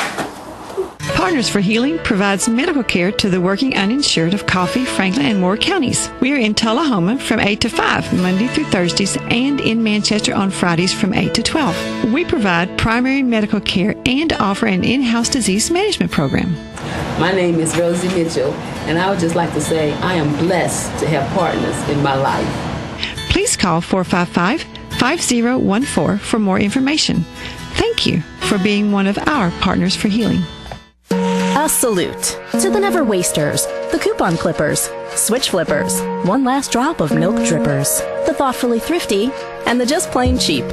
Partners for Healing provides medical care to the working uninsured of Coffee, Franklin, and Moore counties. We are in Tullahoma from 8 to 5, Monday through Thursdays, and in Manchester on Fridays from 8 to 12. We provide primary medical care and offer an in-house disease management program. My name is Rosie Mitchell, and I would just like to say I am blessed to have partners in my life. Please call 455-5014 for more information. Thank you for being one of our Partners for Healing. A salute to the never wasters, the coupon clippers, switch flippers, one last drop of milk drippers, the thoughtfully thrifty, and the just plain cheap.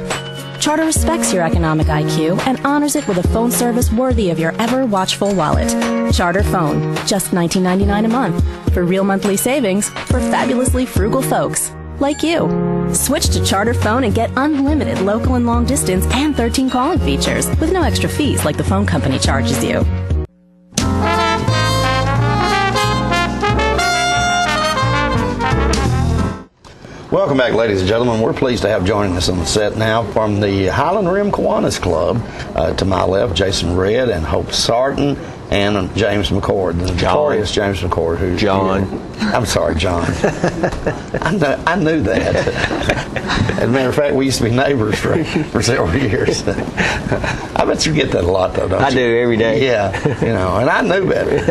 Charter respects your economic IQ and honors it with a phone service worthy of your ever-watchful wallet. Charter Phone, just $19.99 a month, for real monthly savings for fabulously frugal folks like you. Switch to Charter Phone and get unlimited local and long distance and 13 calling features with no extra fees like the phone company charges you. Welcome back, ladies and gentlemen. We're pleased to have joining us on the set now from the Highland Rim Kiwanis Club. To my left, Jason Redd and Hope Sarton and James McCord, the notorious James McCord. Who's John. I'm sorry, John. I knew that. As a matter of fact, we used to be neighbors for several years. I bet you get that a lot, though, don't you? I do every day. Yeah, and I knew better.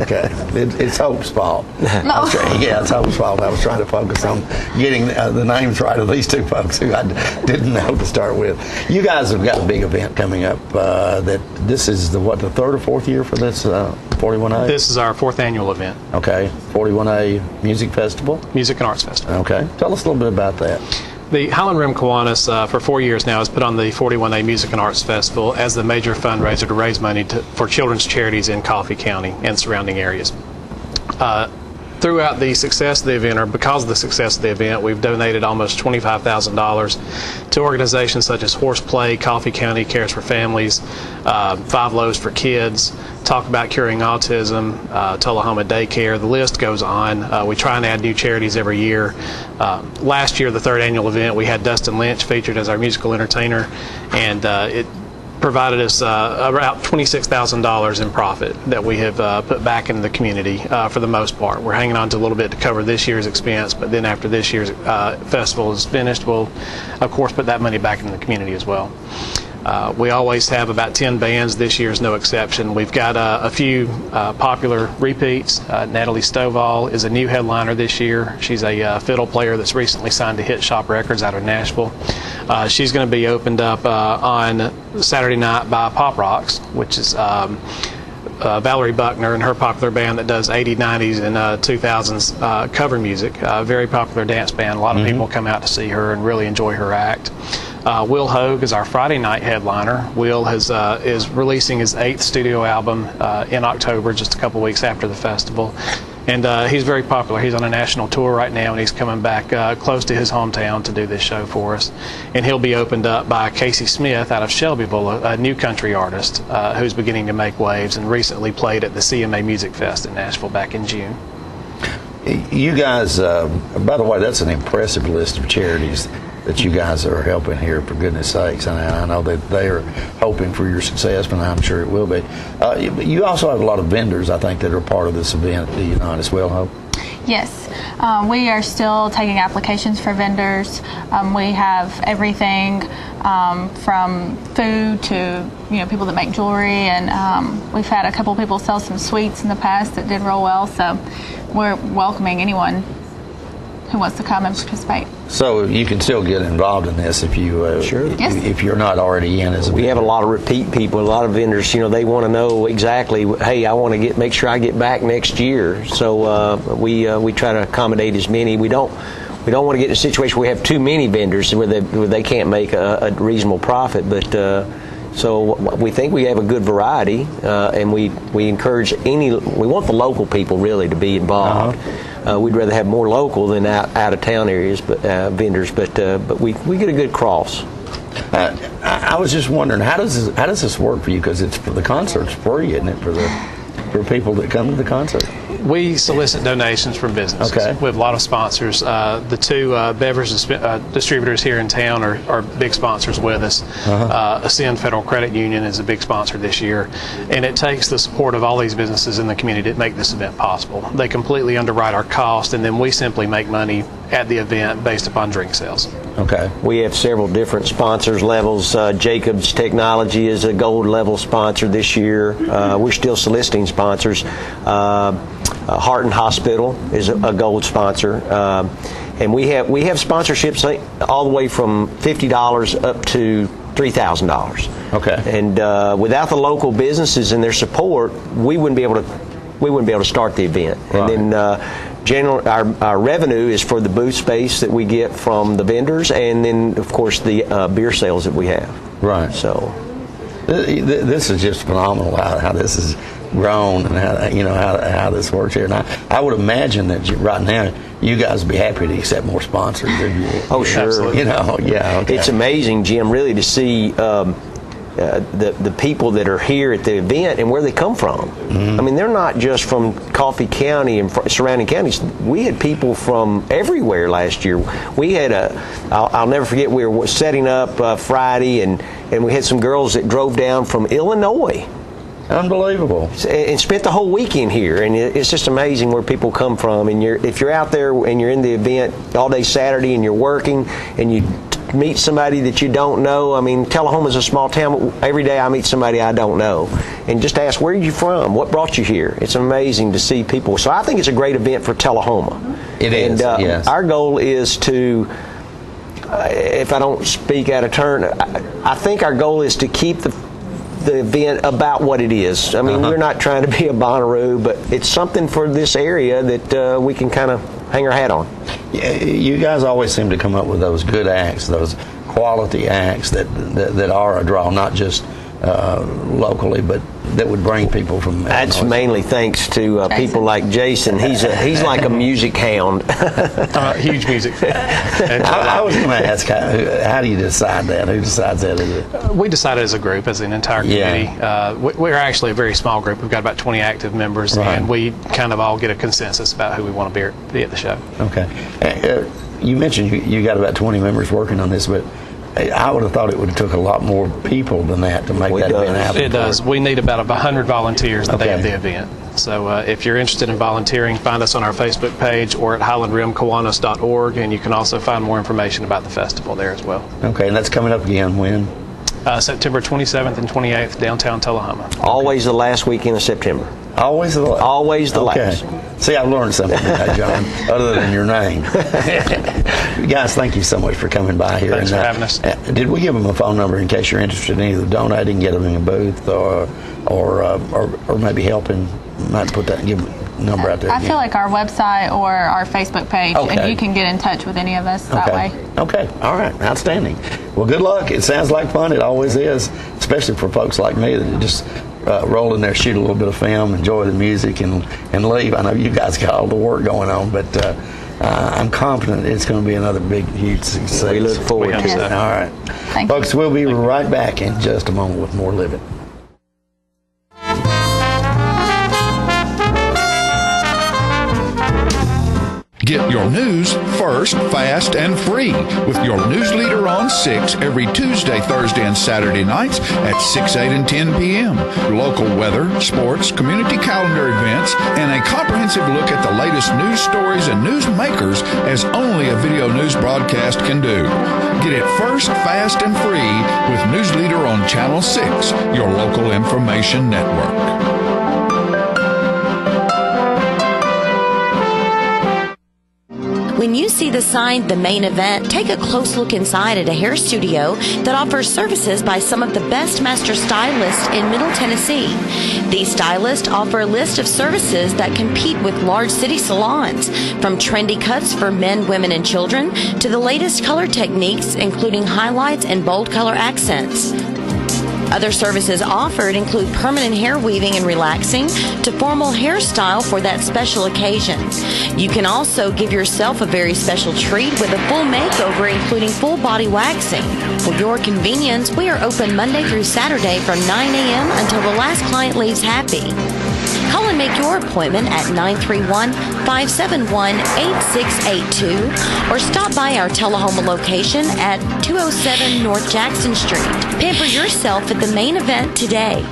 Okay, it's Hope's fault. Yeah, it's Hope's fault. I was trying to focus on getting the names right of these two folks who I didn't know to start with. You guys have got a big event coming up. That this is the third or fourth year for this 41A? This is our fourth annual event. Okay, 41A Music Festival? Music and Arts Festival. Okay, tell us a little bit about that. The Highland Rim Kiwanis for 4 years now has put on the 41A Music and Arts Festival as the major fundraiser to raise money for children's charities in Coffee County and surrounding areas. Throughout the success of the event, or because of the success of the event, we've donated almost $25,000 to organizations such as Horseplay, Coffee County Cares for Families, Five Loaves for Kids, Talk About Curing Autism, Tullahoma Daycare. The list goes on. We try and add new charities every year. Last year, the third annual event, we had Dustin Lynch featured as our musical entertainer, and it provided us about $26,000 in profit that we have put back into the community for the most part. We're hanging on to a little bit to cover this year's expense, but then after this year's festival is finished, we'll of course put that money back into the community as well. We always have about 10 bands. This year's no exception. We've got a few popular repeats. Natalie Stovall is a new headliner this year. She's a fiddle player that's recently signed to Hit Shop Records out of Nashville. She's going to be opened up on Saturday night by Pop Rocks, which is Valerie Buckner and her popular band that does 80s, 90s, and 2000s cover music. Very popular dance band. A lot of people come out to see her and really enjoy her act. Will Hogue is our Friday night headliner. Will is releasing his 8th studio album in October, just a couple weeks after the festival. And he's very popular. He's on a national tour right now, and he's coming back close to his hometown to do this show for us. And he'll be opened up by Casey Smith out of Shelbyville, a new country artist who's beginning to make waves and recently played at the CMA Music Fest in Nashville back in June. You guys, by the way, that's an impressive list of charities that you guys are helping here, for goodness sakes. And I know that they are hoping for your success, but I'm sure it will be. You also have a lot of vendors, I think, that are part of this event, do you not, as well, Hope? Yes, we are still taking applications for vendors. We have everything from food to people that make jewelry, and we've had a couple people sell some sweets in the past that did real well. So we're welcoming anyone who wants to come and participate. So you can still get involved in this if you if you're not already in as a We have a lot of repeat people, a lot of vendors. They want to know exactly. Hey, I want to make sure I get back next year. So we try to accommodate as many. We don't want to get in a situation where we have too many vendors where they can't make a reasonable profit. But so we think we have a good variety, and we encourage we want the local people really to be involved. We'd rather have more local than out of town areas, but vendors. But we get a good cross. I was just wondering, how does this work for you? Because it's for the concert's free, isn't it, for people that come to the concert? We solicit donations from businesses. Okay. We have a lot of sponsors. The two beverage distributors here in town are big sponsors with us. Ascend Federal Credit Union is a big sponsor this year, and it takes the support of all these businesses in the community to make this event possible. They completely underwrite our cost, and then we simply make money at the event based upon drink sales. Okay. We have several different sponsors levels. Jacobs Technology is a gold level sponsor this year. We're still soliciting sponsors. Hearton Hospital is a gold sponsor, and we have sponsorships all the way from $50 up to $3,000. Okay. And without the local businesses and their support, we wouldn't be able to start the event. Right. And then our revenue is for the booth space that we get from the vendors, and then of course the beer sales that we have. Right. So this is just phenomenal how this is grown and how this works here. And I would imagine that right now you guys would be happy to accept more sponsors. Oh, sure. Absolutely. Yeah. Okay. It's amazing, Jim, really to see the people that are here at the event and where they come from. I mean, they're not just from Coffee County and surrounding counties. We had people from everywhere last year. We had I'll never forget, we were setting up Friday, and we had some girls that drove down from Illinois. Unbelievable. And spent the whole weekend here, and it's just amazing where people come from. And if you're out there and you're in the event all day Saturday and you're working and you meet somebody that you don't know, I mean, Tullahoma is a small town. Every day I meet somebody I don't know, and just ask, where are you from? What brought you here? It's amazing to see people. So I think it's a great event for Tullahoma. It is, yes. Our goal is to, if I don't speak out of turn, I think our goal is to keep the event about what it is. I mean, we're not trying to be a Bonnaroo, but it's something for this area that we can kind of hang our hat on. Yeah, you guys always seem to come up with those good acts, those quality acts that are a draw, not just locally, but that would bring people from Illinois. That's mainly thanks to people like Jason. He's like a music hound. Huge music fan. I was going to ask, how do you decide that? Who decides that? We decided as a group, as an entire community. Yeah. We're actually a very small group. We've got about 20 active members, and we kind of all get a consensus about who we want to be at the show. Okay. You mentioned you got about 20 members working on this, but I would have thought it would have took a lot more people than that to make that event happen. It does. We need about 100 volunteers the day of the event. So if you're interested in volunteering, find us on our Facebook page or at highlandrimkiwanis.org, and you can also find more information about the festival there as well. Okay, and that's coming up again when? September 27th and 28th, downtown Tullahoma. Always the last weekend of September. Always the last? Always the last. See, I've learned something today, John, other than your name. Guys, thank you so much for coming by here. Thanks for having us. Did we give them a phone number in case you're interested in either donating, get them in a booth, or maybe helping? Might put that, give them a number out there. I feel like our website or our Facebook page, and you can get in touch with any of us that way. Okay, all right, outstanding. Well, good luck. It sounds like fun. It always is, especially for folks like me that just roll in there, shoot a little bit of film, enjoy the music, and leave. I know you guys got all the work going on, but I'm confident it's going to be another big, huge success. We look forward to it. All right. Folks, we'll be right back in just a moment with more Living. Get your news first, fast, and free with your news leader on 6 every Tuesday, Thursday, and Saturday nights at 6, 8, and 10 p.m. Local weather, sports, community calendar events, and a comprehensive look at the latest news stories and news makers as only a video news broadcast can do. Get it first, fast, and free with News Leader on Channel 6, your local information network. We When you see the sign, The Main Event, take a close look inside at a hair studio that offers services by some of the best master stylists in Middle Tennessee. These stylists offer a list of services that compete with large city salons, from trendy cuts for men, women, and children to the latest color techniques, including highlights and bold color accents. Other services offered include permanent hair weaving and relaxing to formal hairstyle for that special occasion. You can also give yourself a very special treat with a full makeover, including full body waxing. For your convenience, we are open Monday through Saturday from 9 a.m. until the last client leaves happy. Call and make your appointment at 931-571-8682 or stop by our Tullahoma location at 207 North Jackson Street. Pamper yourself at The Main Event today.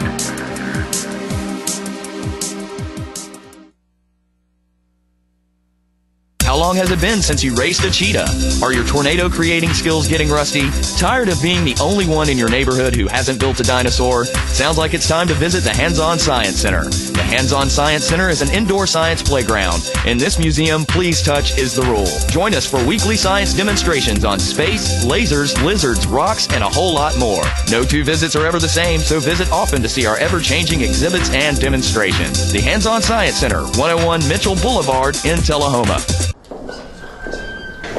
How long has it been since you raced a cheetah? Are your tornado creating skills getting rusty? Tired of being the only one in your neighborhood who hasn't built a dinosaur? Sounds like it's time to visit the Hands-On Science Center. The Hands-On Science Center is an indoor science playground. In this museum, please touch is the rule. Join us for weekly science demonstrations on space, lasers, lizards, rocks, and a whole lot more. No two visits are ever the same, so visit often to see our ever-changing exhibits and demonstrations. The Hands-On Science Center, 101 Mitchell Boulevard in Tullahoma.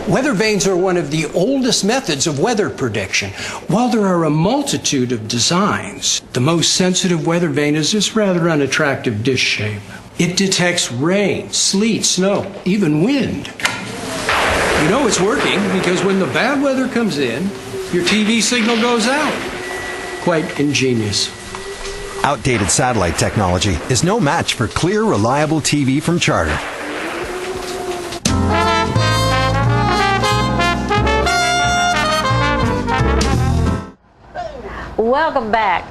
Weather vanes are one of the oldest methods of weather prediction. While there are a multitude of designs, the most sensitive weather vane is this rather unattractive dish shape. It detects rain, sleet, snow, even wind. You know it's working because when the bad weather comes in, your TV signal goes out. Quite ingenious. Outdated satellite technology is no match for clear, reliable TV from Charter. Welcome back.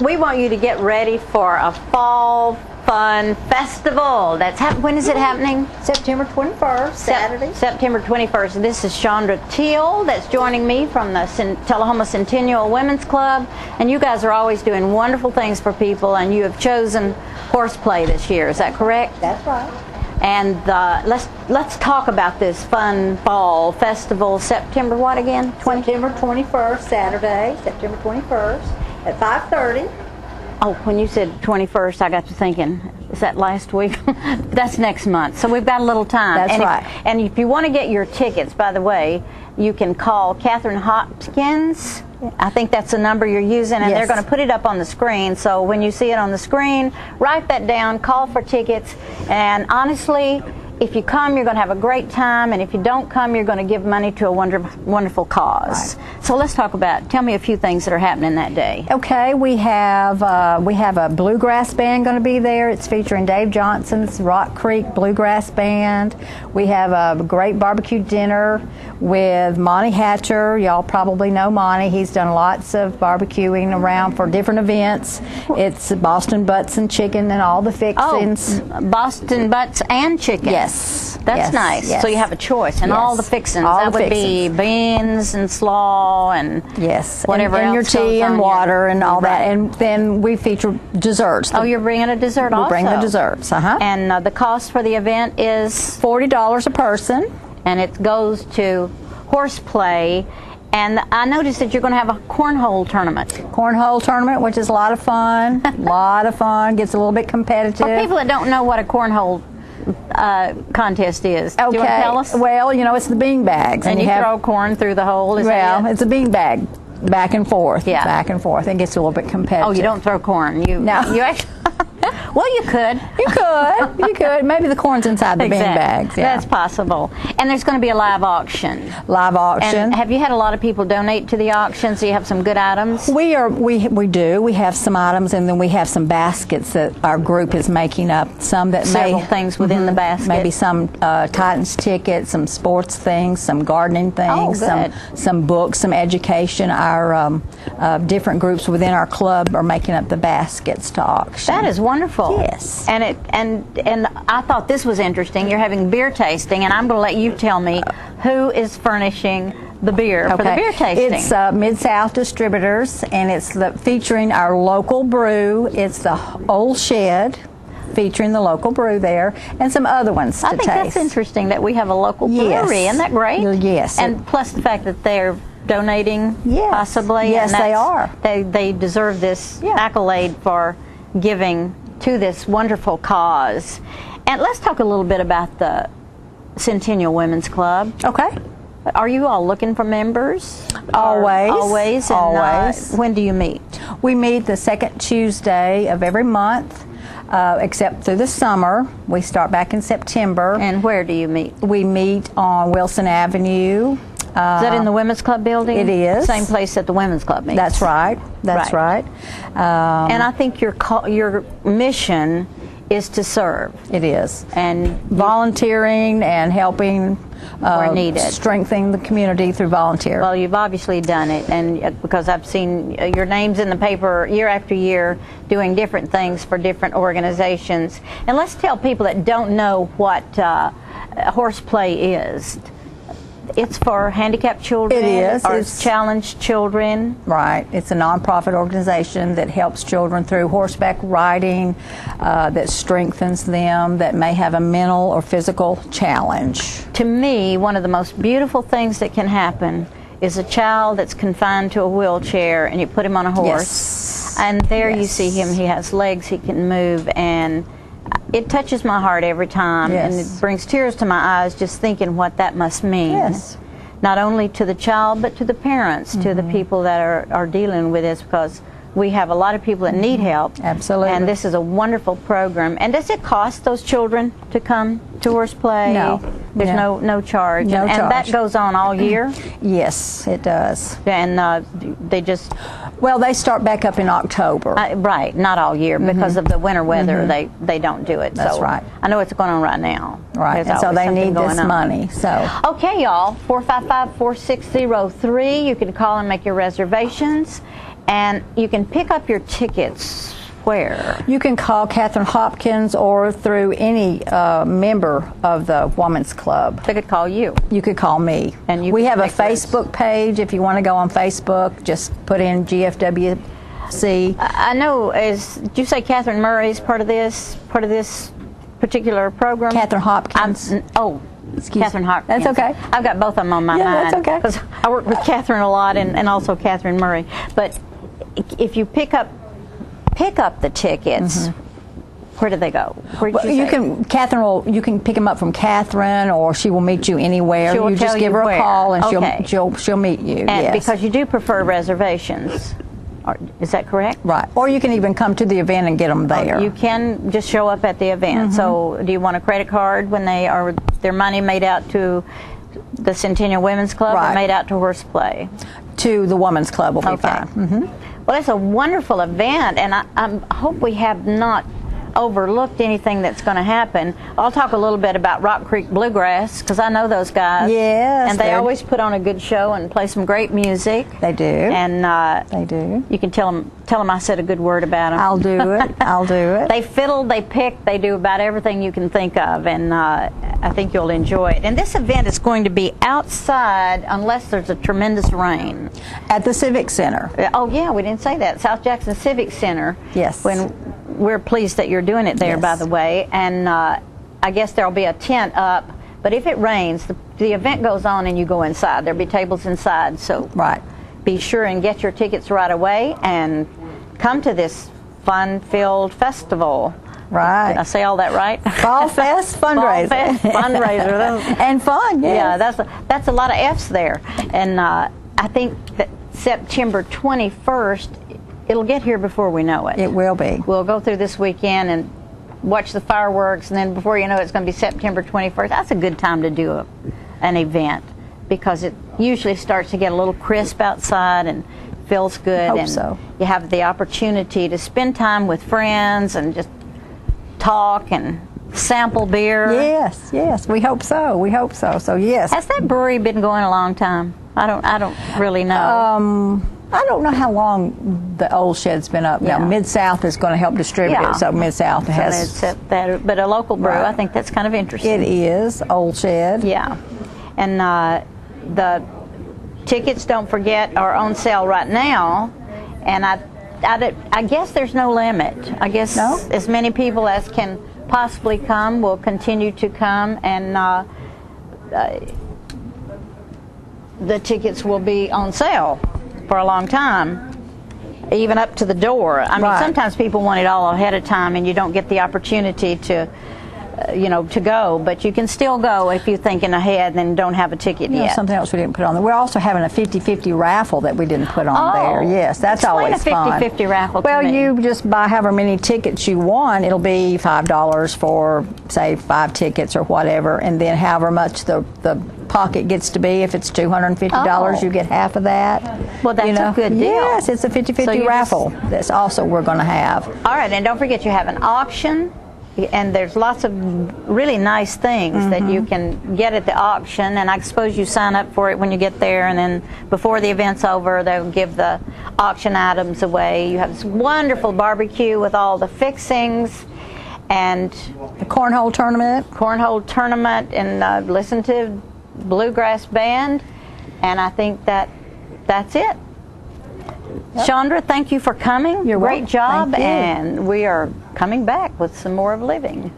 We want you to get ready for a fall fun festival. When is it happening? September 21st, Saturday. September 21st. This is Chandra Teal that's joining me from the Tullahoma Centennial Women's Club. And you guys are always doing wonderful things for people, and you have chosen horseplay this year. Is that correct? That's right. And let's talk about this fun fall festival. September what again? September 21st, Saturday, September 21st at 5:30. Oh, when you said 21st, I got to thinking, is that last week? That's next month. So we've got a little time. That's right. And if you want to get your tickets, by the way, you can call Catherine Hopkins. I think that's the number you're using, and they're going to put it up on the screen. So when you see it on the screen, write that down, call for tickets, and honestly, if you come, you're going to have a great time, and if you don't come, you're going to give money to a wonderful cause. Right. So let's tell me a few things that are happening that day. Okay, we have a bluegrass band going to be there. It's featuring Dave Johnson's Rock Creek Bluegrass Band. We have a great barbecue dinner with Monty Hatcher. Y'all probably know Monty. He's done lots of barbecuing around for different events. It's Boston butts and chicken and all the fixings. Oh, Boston butts and chicken. Yes. That's nice. Yes. So you have a choice, and all the fixings. All that the would be beans and slaw and whatever and your else tea goes and on water and all that. And then we feature desserts. Oh, you're bringing a dessert also? We'll bring the desserts. And the cost for the event is $40 a person, and it goes to horseplay. And I noticed that you're going to have a cornhole tournament. Cornhole tournament, which is a lot of fun. A lot of fun. Gets a little bit competitive. For people that don't know what a cornhole contest is. Okay. Do you want to tell us? Well, it's the bean bags. And you throw corn through the hole, it's a bean bag. Back and forth. Yeah. Back and forth. It gets a little bit competitive. Oh, you don't throw corn. No. You actually... Well, you could. You could. Maybe the corn's inside the bean bags. Yeah. That's possible. And there's going to be a live auction. Live auction. And have you had a lot of people donate to the auction, so you have some good items? We do. We have some items, and then we have some baskets that our group is making up. Some that several things within the basket. Maybe some Titans tickets, some sports things, some gardening things, some books, some education. Our different groups within our club are making up the baskets to auction. That is wonderful. Yes. And I thought this was interesting. You're having beer tasting, and I'm going to let you tell me who is furnishing the beer for the beer tasting. It's Mid-South Distributors, and it's featuring our local brew. It's the Old Shed. featuring the local brew there and some other ones to I think taste. that's interesting that we have a local brewery. Yes. Isn't that great? Yes. And plus the fact that they're donating, possibly. Yes, and they are. They deserve this accolade for giving to this wonderful cause. And let's talk a little bit about the Centennial Women's Club. Okay. Are you all looking for members? Always. Always. And, Always. When do you meet? We meet the second Tuesday of every month, except through the summer. We start back in September. And where do you meet? We meet on Wilson Avenue. Is that in the Women's Club building? It is. Same place that the Women's Club meets. That's right. That's right. And I think your mission is to serve. It is. And volunteering and helping where needed. Strengthening the community through volunteer. Well, you've obviously done it, and because I've seen your names in the paper year after year doing different things for different organizations. And let's tell people that don't know what Horseplay is. It's for handicapped children. It is. Or It's challenged children. Right. It's a nonprofit organization that helps children through horseback riding, that strengthens them, that may have a mental or physical challenge. To me, one of the most beautiful things that can happen is a child that's confined to a wheelchair and you put him on a horse. Yes. And there you see him. He has legs, he can move, and it touches my heart every time, and it brings tears to my eyes just thinking what that must mean. Yes. Not only to the child, but to the parents, to the people that are dealing with this, because we have a lot of people that need help. Absolutely. And this is a wonderful program. And does it cost those children to come to Horseplay? No. There's no charge. No and charge. that goes on all year? Yes, it does. And they just... Well, they start back up in October. Right, not all year. Because of the winter weather, they don't do it. That's right. I know it's going on right now. Right, There's and so always they something need going this on. money. So Okay, y'all, 455-4603. You can call and make your reservations. And you can pick up your tickets where? You can call Catherine Hopkins or through any member of the Women's Club. They could call you. You could call me. And we have a Facebook page. If you want to go on Facebook, just put in GFWC. I know. Did you say Catherine Murray is part of this particular program? Catherine Hopkins. Catherine Hopkins. That's okay. I've got both of them on my mind. That's okay. Because I work with Catherine a lot, and also Catherine Murray. But if you pick up the tickets, where do they go? Where did you say? Catherine you can pick them up from Catherine, or she will meet you anywhere. She'll You just tell give you her where. a call, and Okay. she'll meet you. And yes. because you do prefer reservations. Is that correct? Right. Or you can even come to the event and get them there. You can just show up at the event. So do you want a credit card when their money made out to the Centennial Women's Club or made out to Horseplay? To the Women's Club will be fine. Well, it's a wonderful event, and I hope we have not overlooked anything that's going to happen. I'll talk a little bit about Rock Creek Bluegrass, because I know those guys. Yes. And they always put on a good show and play some great music. They do. And they do. You can tell them I said a good word about them. I'll do it. I'll do it. They fiddle, they pick, they do about everything you can think of, and I think you'll enjoy it. And this event is going to be outside unless there's a tremendous rain. At the Civic Center. Oh, yeah, we didn't say that. South Jackson Civic Center. Yes. We're pleased that you're doing it there, by the way. And I guess there'll be a tent up. But if it rains, the event goes on and you go inside. There'll be tables inside. So be sure and get your tickets right away and come to this fun-filled festival. Right. Did I say all that right? Fall Fest fundraiser. Fall Fest fundraiser. And fun, yes. Yeah, that's a lot of F's there. And I think that September 21st, it'll get here before we know it. It will be. We'll go through this weekend and watch the fireworks, and then before you know it, it's going to be September 21st. That's a good time to do an event, because it usually starts to get a little crisp outside and feels good. Hope and so. You have the opportunity to spend time with friends and just talk and sample beer. Yes, we hope so. We hope so. So yes. Has that brewery been going a long time? I don't really know. I don't know how long the old shed's been up. Now Mid-South is going to help distribute it, so Mid-South has. But a local brew, I think that's kind of interesting. It is Old Shed. Yeah, and the tickets, don't forget, are on sale right now, and I guess there's no limit. I guess as many people as can possibly come will continue to come, and the tickets will be on sale for a long time, even up to the door. I mean, sometimes people want it all ahead of time, and you don't get the opportunity to, to go. But you can still go if you're thinking ahead and don't have a ticket yet. Something else we didn't put on there. We're also having a 50-50 raffle that we didn't put on there. Yes, that's always fun. Explain a 50-50 raffle Well, to me. you just buy however many tickets you want. It'll be $5 for, say, 5 tickets or whatever, and then however much the pocket gets to be. If it's $250, you get half of that. Well, that's a good deal. Yes, it's a 50-50 raffle. That's also we're going to have. All right, and don't forget you have an auction, and there's lots of really nice things that you can get at the auction, and I suppose you sign up for it when you get there, and then before the event's over, they'll give the auction items away. You have this wonderful barbecue with all the fixings, and the cornhole tournament, and listen to Bluegrass Band, and I think that's it. Chandra, thank you for coming. You're Great welcome. job, Thank you. and we are coming back with some more of Living.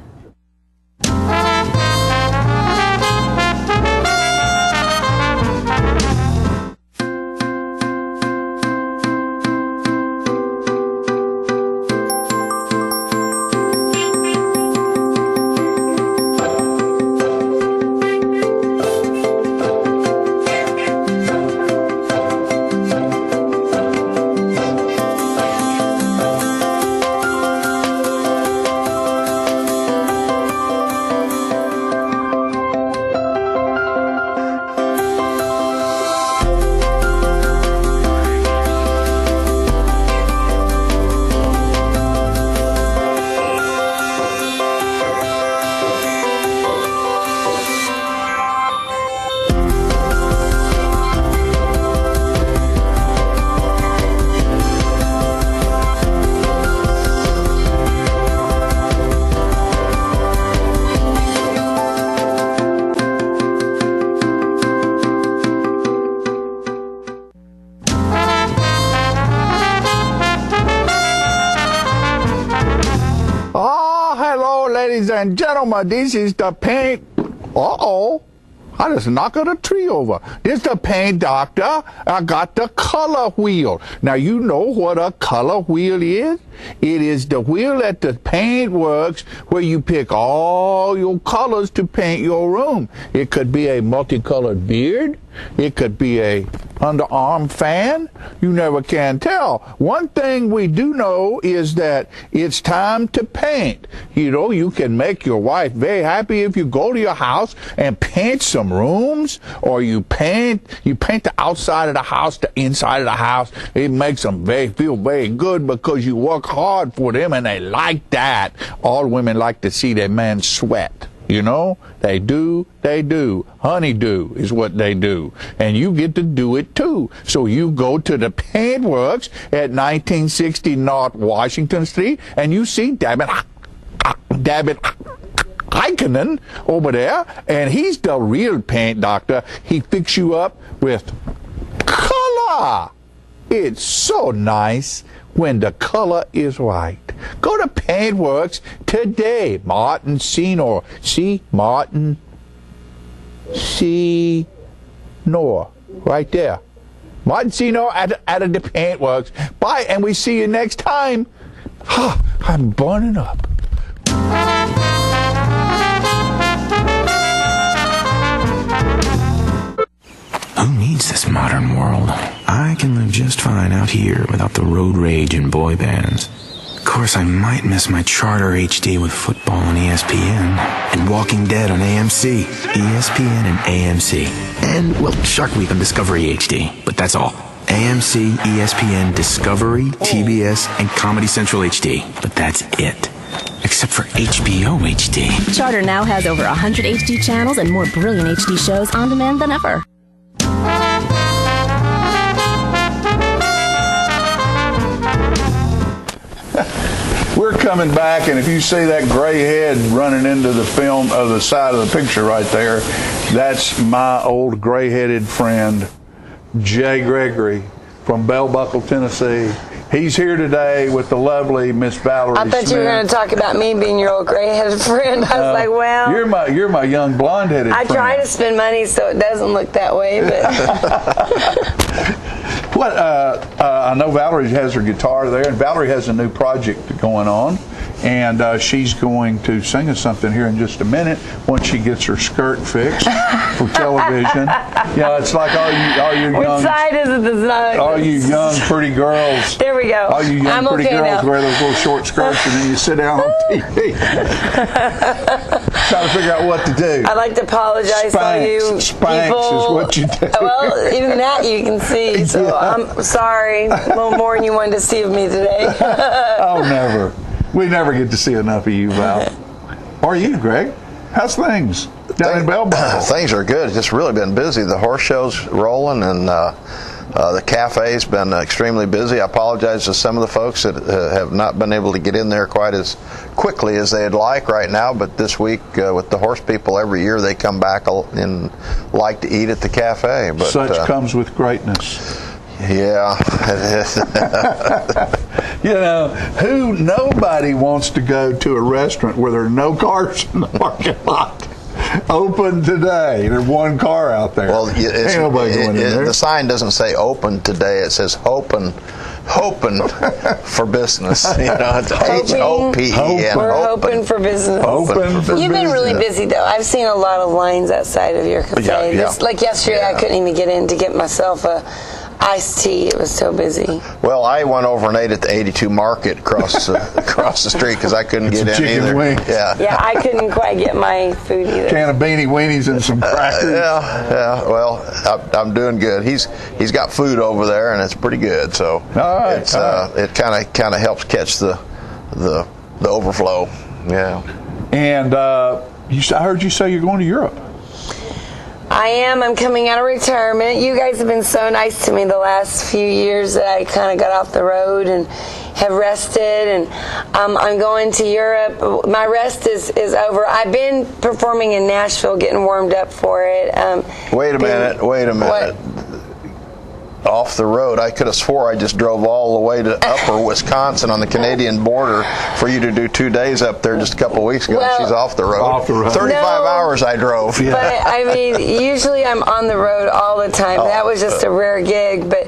Ladies and gentlemen, this is the paint. I just knocked a tree over. This is the paint doctor. I got the color wheel. Now, you know what a color wheel is? It is the wheel at the paint works where you pick all your colors to paint your room. It could be a multicolored beard. It could be a underarm fan. You never can tell. One thing we do know is that it's time to paint. You know, you can make your wife very happy if you go to your house and paint some rooms, or you paint the outside of the house, the inside of the house. It makes them feel very good because you work hard for them, and they like that. All women like to see their man sweat. You know, they do. Honeydew is what they do. And you get to do it too. So you go to the paint works at 1960 North Washington Street, and you see David Heikkinen over there, and he's the real paint doctor. He fixes you up with color. It's so nice when the color is right. Go to Paintworks today. Martin Senor. See? Martin Senor. Right there. Martin Senor at the Paintworks. Bye, and we see you next time. I'm burning up. Who needs this modern world? I can live just fine out here without the road rage and boy bands. Of course, I might miss my Charter HD with football on ESPN and Walking Dead on AMC, ESPN and AMC. And, well, Shark Week on Discovery HD, but that's all. AMC, ESPN, Discovery, TBS, and Comedy Central HD, but that's it. Except for HBO HD. Charter now has over 100 HD channels and more brilliant HD shows on demand than ever. We're coming back, and if you see that gray head running into the film of the side of the picture right there, that's my old gray-headed friend, Jay Gregory from Bell Buckle, Tennessee. He's here today with the lovely Miss Valerie I thought Smith. you were going to talk about me being your old gray-headed friend. I was like, well, you're my young blonde-headed I friend. try to spend money so it doesn't look that way, but What? I know Valerie has her guitar there, and Valerie has a new project going on, and she's going to sing us something here in just a minute once she gets her skirt fixed for television. It's like all you which young. side is it that's not? All you young pretty girls. There we go. All you young pretty girls now. wear those little short skirts, and then you sit down on TV trying to figure out what to do. I'd like to apologize to all you Spanx people. is what you do. Well, even that you can see. So I'm sorry. A little more than you wanted to see of me today. Oh, never. We never get to see enough of you, Val. Or you, Greg. How's things down in Bell Buckle? Things are good. It's just really been busy. The horse show's rolling, and the cafe's been extremely busy. I apologize to some of the folks that have not been able to get in there quite as quickly as they'd like right now, but this week with the horse people, every year they come back and like to eat at the cafe. But such comes with greatness. Yeah, it is. Nobody wants to go to a restaurant where there are no cars in the parking lot. Open today. There's one car out there. Well, ain't nobody going in there. The sign doesn't say open today. It says hoping for business. It's H-O-P-E-N. We're hoping for business. You've been really busy, though. I've seen a lot of lines outside of your cafe. Yeah. Like yesterday, I couldn't even get in to get myself a iced tea. It was so busy. Well, I went over and ate at the 82 Market across the street because I couldn't get in chicken either. wings. Yeah, I couldn't quite get my food either. Can of beanie weenies and some crackers. Well, I'm doing good. He's got food over there, and it's pretty good. So it kind of helps catch the overflow. Yeah. And I heard you say you're going to Europe. I am. I'm coming out of retirement. You guys have been so nice to me the last few years that I kind of got off the road and have rested. And I'm going to Europe. My rest is over. I've been performing in Nashville, getting warmed up for it. Wait a minute. What? Off the road. I could have swore I just drove all the way to upper Wisconsin on the Canadian border for you to do 2 days up there just a couple of weeks ago. Well, she's off the road. Off the road. 35 hours I drove. But I mean, usually I'm on the road all the time. That was just a rare gig. But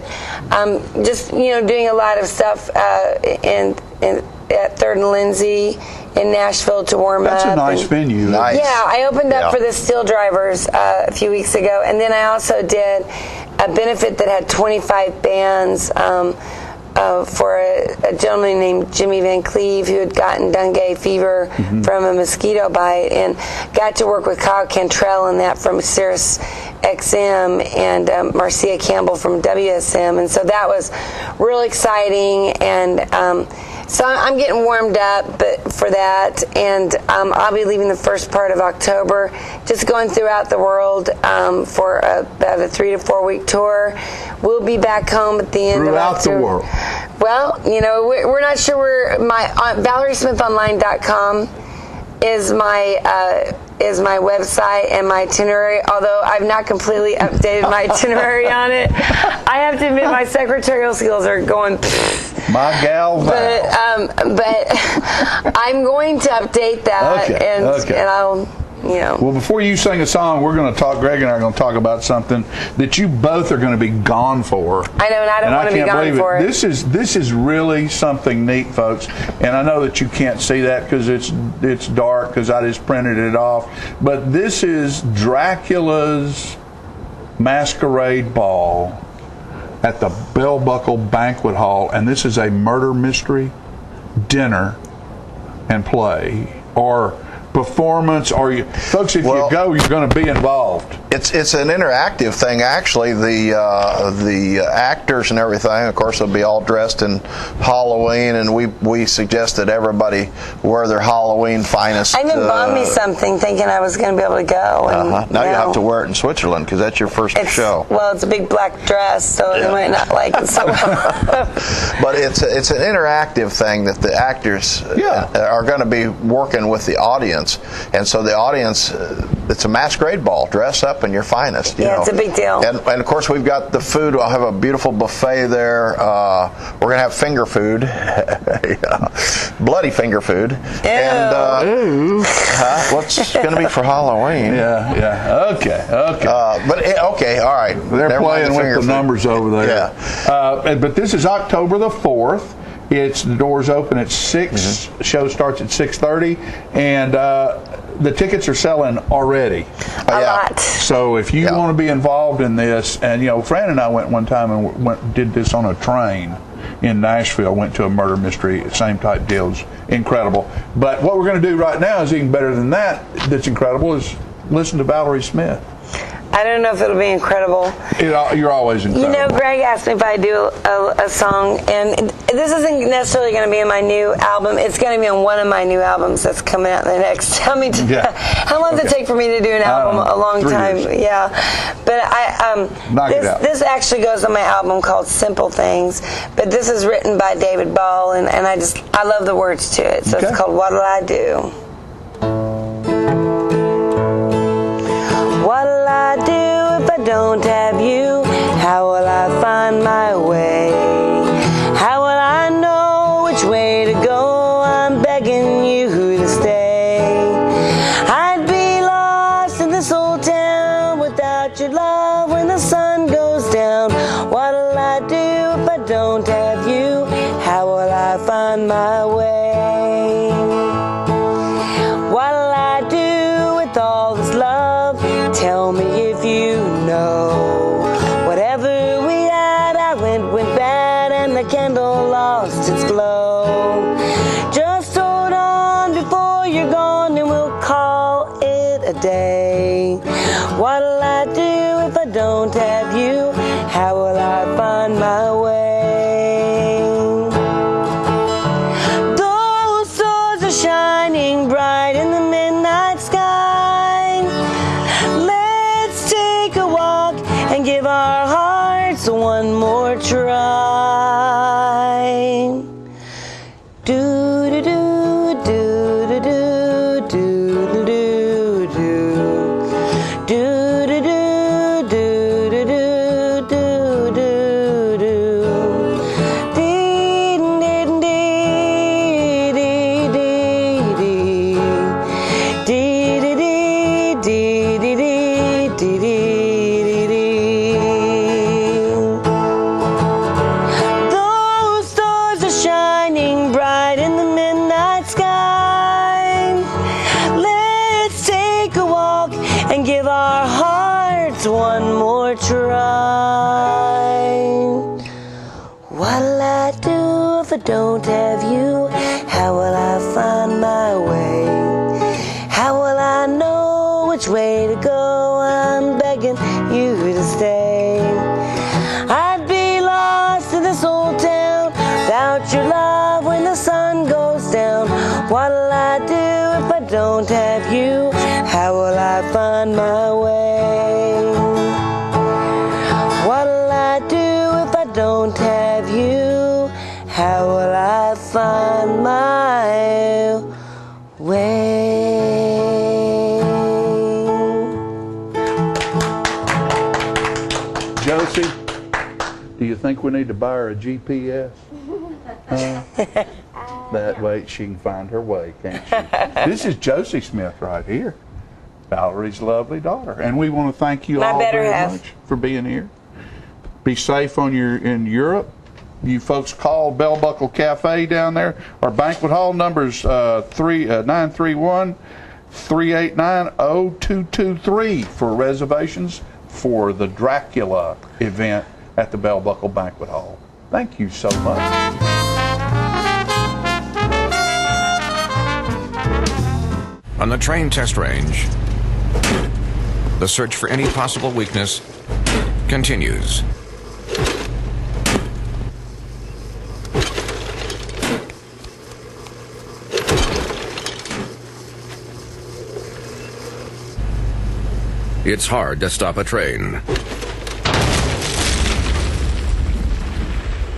just doing a lot of stuff at 3rd and Lindsay in Nashville to warm up. That's a nice venue. Nice. Yeah, I opened up for the Steel Drivers a few weeks ago, and then I also did a benefit that had 25 bands for a gentleman named Jimmy Van Cleve who had gotten dengue fever from a mosquito bite, and got to work with Kyle Cantrell in that from Sirius XM and Marcia Campbell from WSM, and so that was real exciting. And so I'm getting warmed up for that, and I'll be leaving the first part of October, just going throughout the world for about a 3 to 4 week tour. We'll be back home at the end of October. Throughout the world. Well, we're not sure. ValerieSmithOnline.com is my website and my itinerary, although I've not completely updated my itinerary on it. I have to admit my secretarial skills are going my gal Val. But I'm going to update that, and I'll Well, before you sing a song, we're going to talk. Greg and I are going to talk about something that you both are going to be gone for. I know, and I don't want to be gone for it. This is really something neat, folks. And I know that you can't see that because it's dark because I just printed it off. But this is Dracula's Masquerade Ball at the Bell Buckle Banquet Hall, and this is a murder mystery dinner and play or performance, or folks, if you go, you're going to be involved. It's an interactive thing, actually. The actors and everything, of course, will be all dressed in Halloween, and we suggest that everybody wear their Halloween finest. I even bought me something thinking I was going to be able to go. And now you have to wear it in Switzerland because that's your first show. Well, it's a big black dress, so they might not like it so well. But it's an interactive thing that the actors are going to be working with the audience. audience. And so the audience, it's a masquerade ball. Dress up in your finest. You know? It's a big deal. And of course, we've got the food. I'll have a beautiful buffet there. We're going to have finger food, bloody finger food. Ew. And what's going to be for Halloween? Yeah. Okay. Okay, all right. They're playing with the numbers over there. Yeah. But this is October the 4th. The doors open at 6. Mm-hmm. Show starts at 6:30, and the tickets are selling already. A lot. So if you want to be involved in this, and Fran and I went one time and did this on a train in Nashville. Went to a murder mystery, same type deal. It's incredible. But what we're going to do right now is even better than that. That's incredible is listen to Valerie Smith. I don't know if it'll be incredible. You're always incredible. Greg asked me if I do a song, and this isn't necessarily going to be in my new album. It's going to be on one of my new albums that's coming out in the next. How long does it take for me to do an album? A long time. Years. Yeah, but this actually goes on my album called Simple Things. But this is written by David Ball, and I love the words to it. So it's called What'll I Do? What'll I do if I don't have you? How will I find my way? How will I know which way to go? I'm begging you to stay. I'd be lost in this old town without your love when the sun goes down. What'll I do if I don't have you? How will I find my way? What'll I do with all this love? Tell me if you know. Whatever we had, went bad, and the candle lost its glow. Just hold on before you're gone, and we'll call it a day. What'll I do if I don't have you? How will I find my way? Those stars are shining bright in the midnight sky. Let's take a walk and give our hearts one more try. Do do do do do do do do do do do do do do do do do. Dee dee dee dee dee dee dee dee dee dee dee dee dee. Those stars are shining bright in the midnight sky. Let's take a walk and give our hearts one more try. What'll I do if I don't have you? How will I find my way? How will I know which way to go? I'm begging you to stay. I'd be lost in this old town without your love when the sun goes down. What'll I do if I don't have you? How will I find my way? What'll I do if I don't have you? How will I find my way? Josie, do you think we need to buy her a GPS? That way she can find her way, can't she? This is Josie Smith right here, Valerie's lovely daughter. And we want to thank you all very much for being here. Be safe in Europe. You folks call Bell Buckle Cafe down there. Our banquet hall number's 931-389-0223 for reservations for the Dracula event at the Bell Buckle Banquet Hall. Thank you so much. On the train test range, the search for any possible weakness continues. It's hard to stop a train.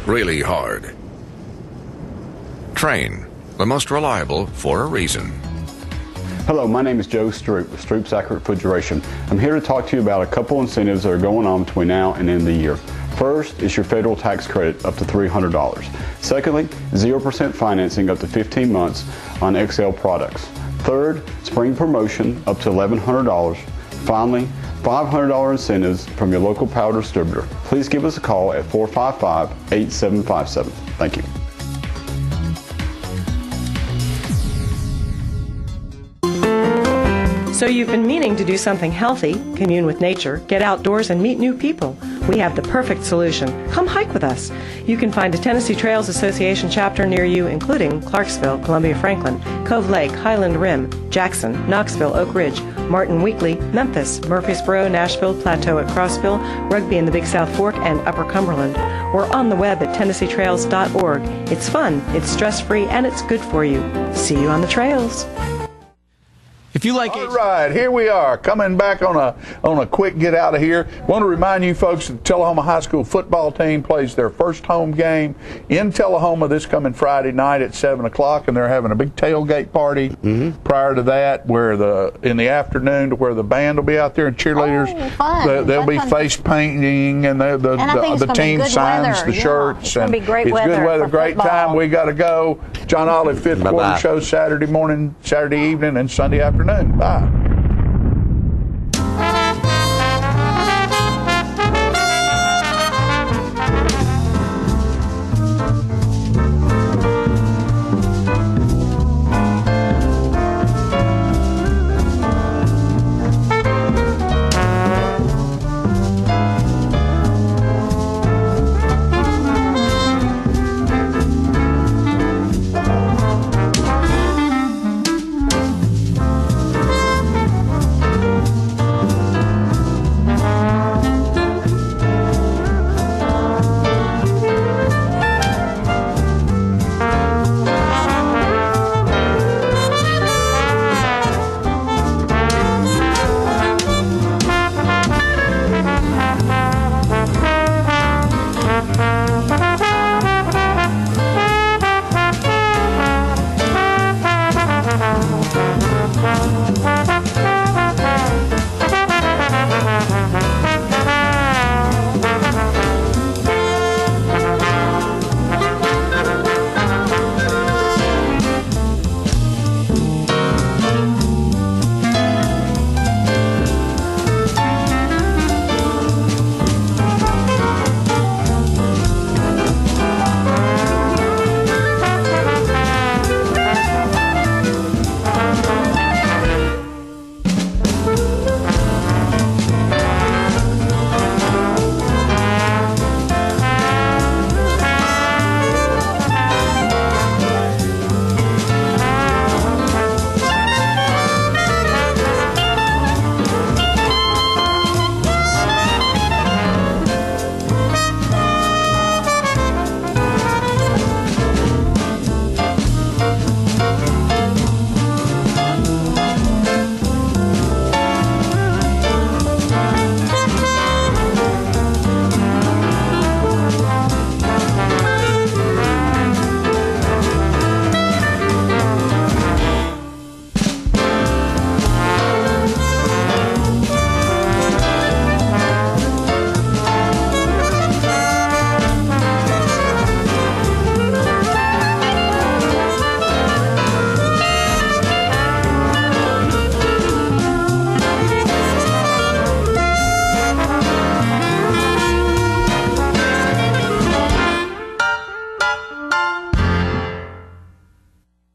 Really hard. Train, the most reliable for a reason. Hello, my name is Joe Stroop with Stroop's Accurate Refrigeration. I'm here to talk to you about a couple incentives that are going on between now and the end of the year. First is your federal tax credit up to $300. Secondly, 0% financing up to 15 months on XL products. Third, spring promotion up to $1,100. Finally, $500 incentives from your local power distributor. Please give us a call at 455-8757. Thank you. So you've been meaning to do something healthy, commune with nature, get outdoors, and meet new people. We have the perfect solution. Come hike with us. You can find a Tennessee Trails Association chapter near you, including Clarksville, Columbia Franklin, Cove Lake, Highland Rim, Jackson, Knoxville, Oak Ridge, Martin Weakley, Memphis, Murfreesboro, Nashville, Plateau at Crossville, Rugby in the Big South Fork, and Upper Cumberland. We're on the web at TennesseeTrails.org. It's fun, it's stress-free, and it's good for you. See you on the trails. If you like All right, here we are coming back on a quick get out of here. Want to remind you folks that the Tullahoma High School football team plays their first home game in Tullahoma this coming Friday night at 7 o'clock, and they're having a big tailgate party prior to that, where in the afternoon, to where the band will be out there and cheerleaders. Oh, fun. There'll be face painting, and the team signs the shirts. It's going to be great it's weather. Good weather, great football. time. We got to go. John Olive fifth quarter show Saturday morning, Saturday evening, and Sunday afternoon. Bye.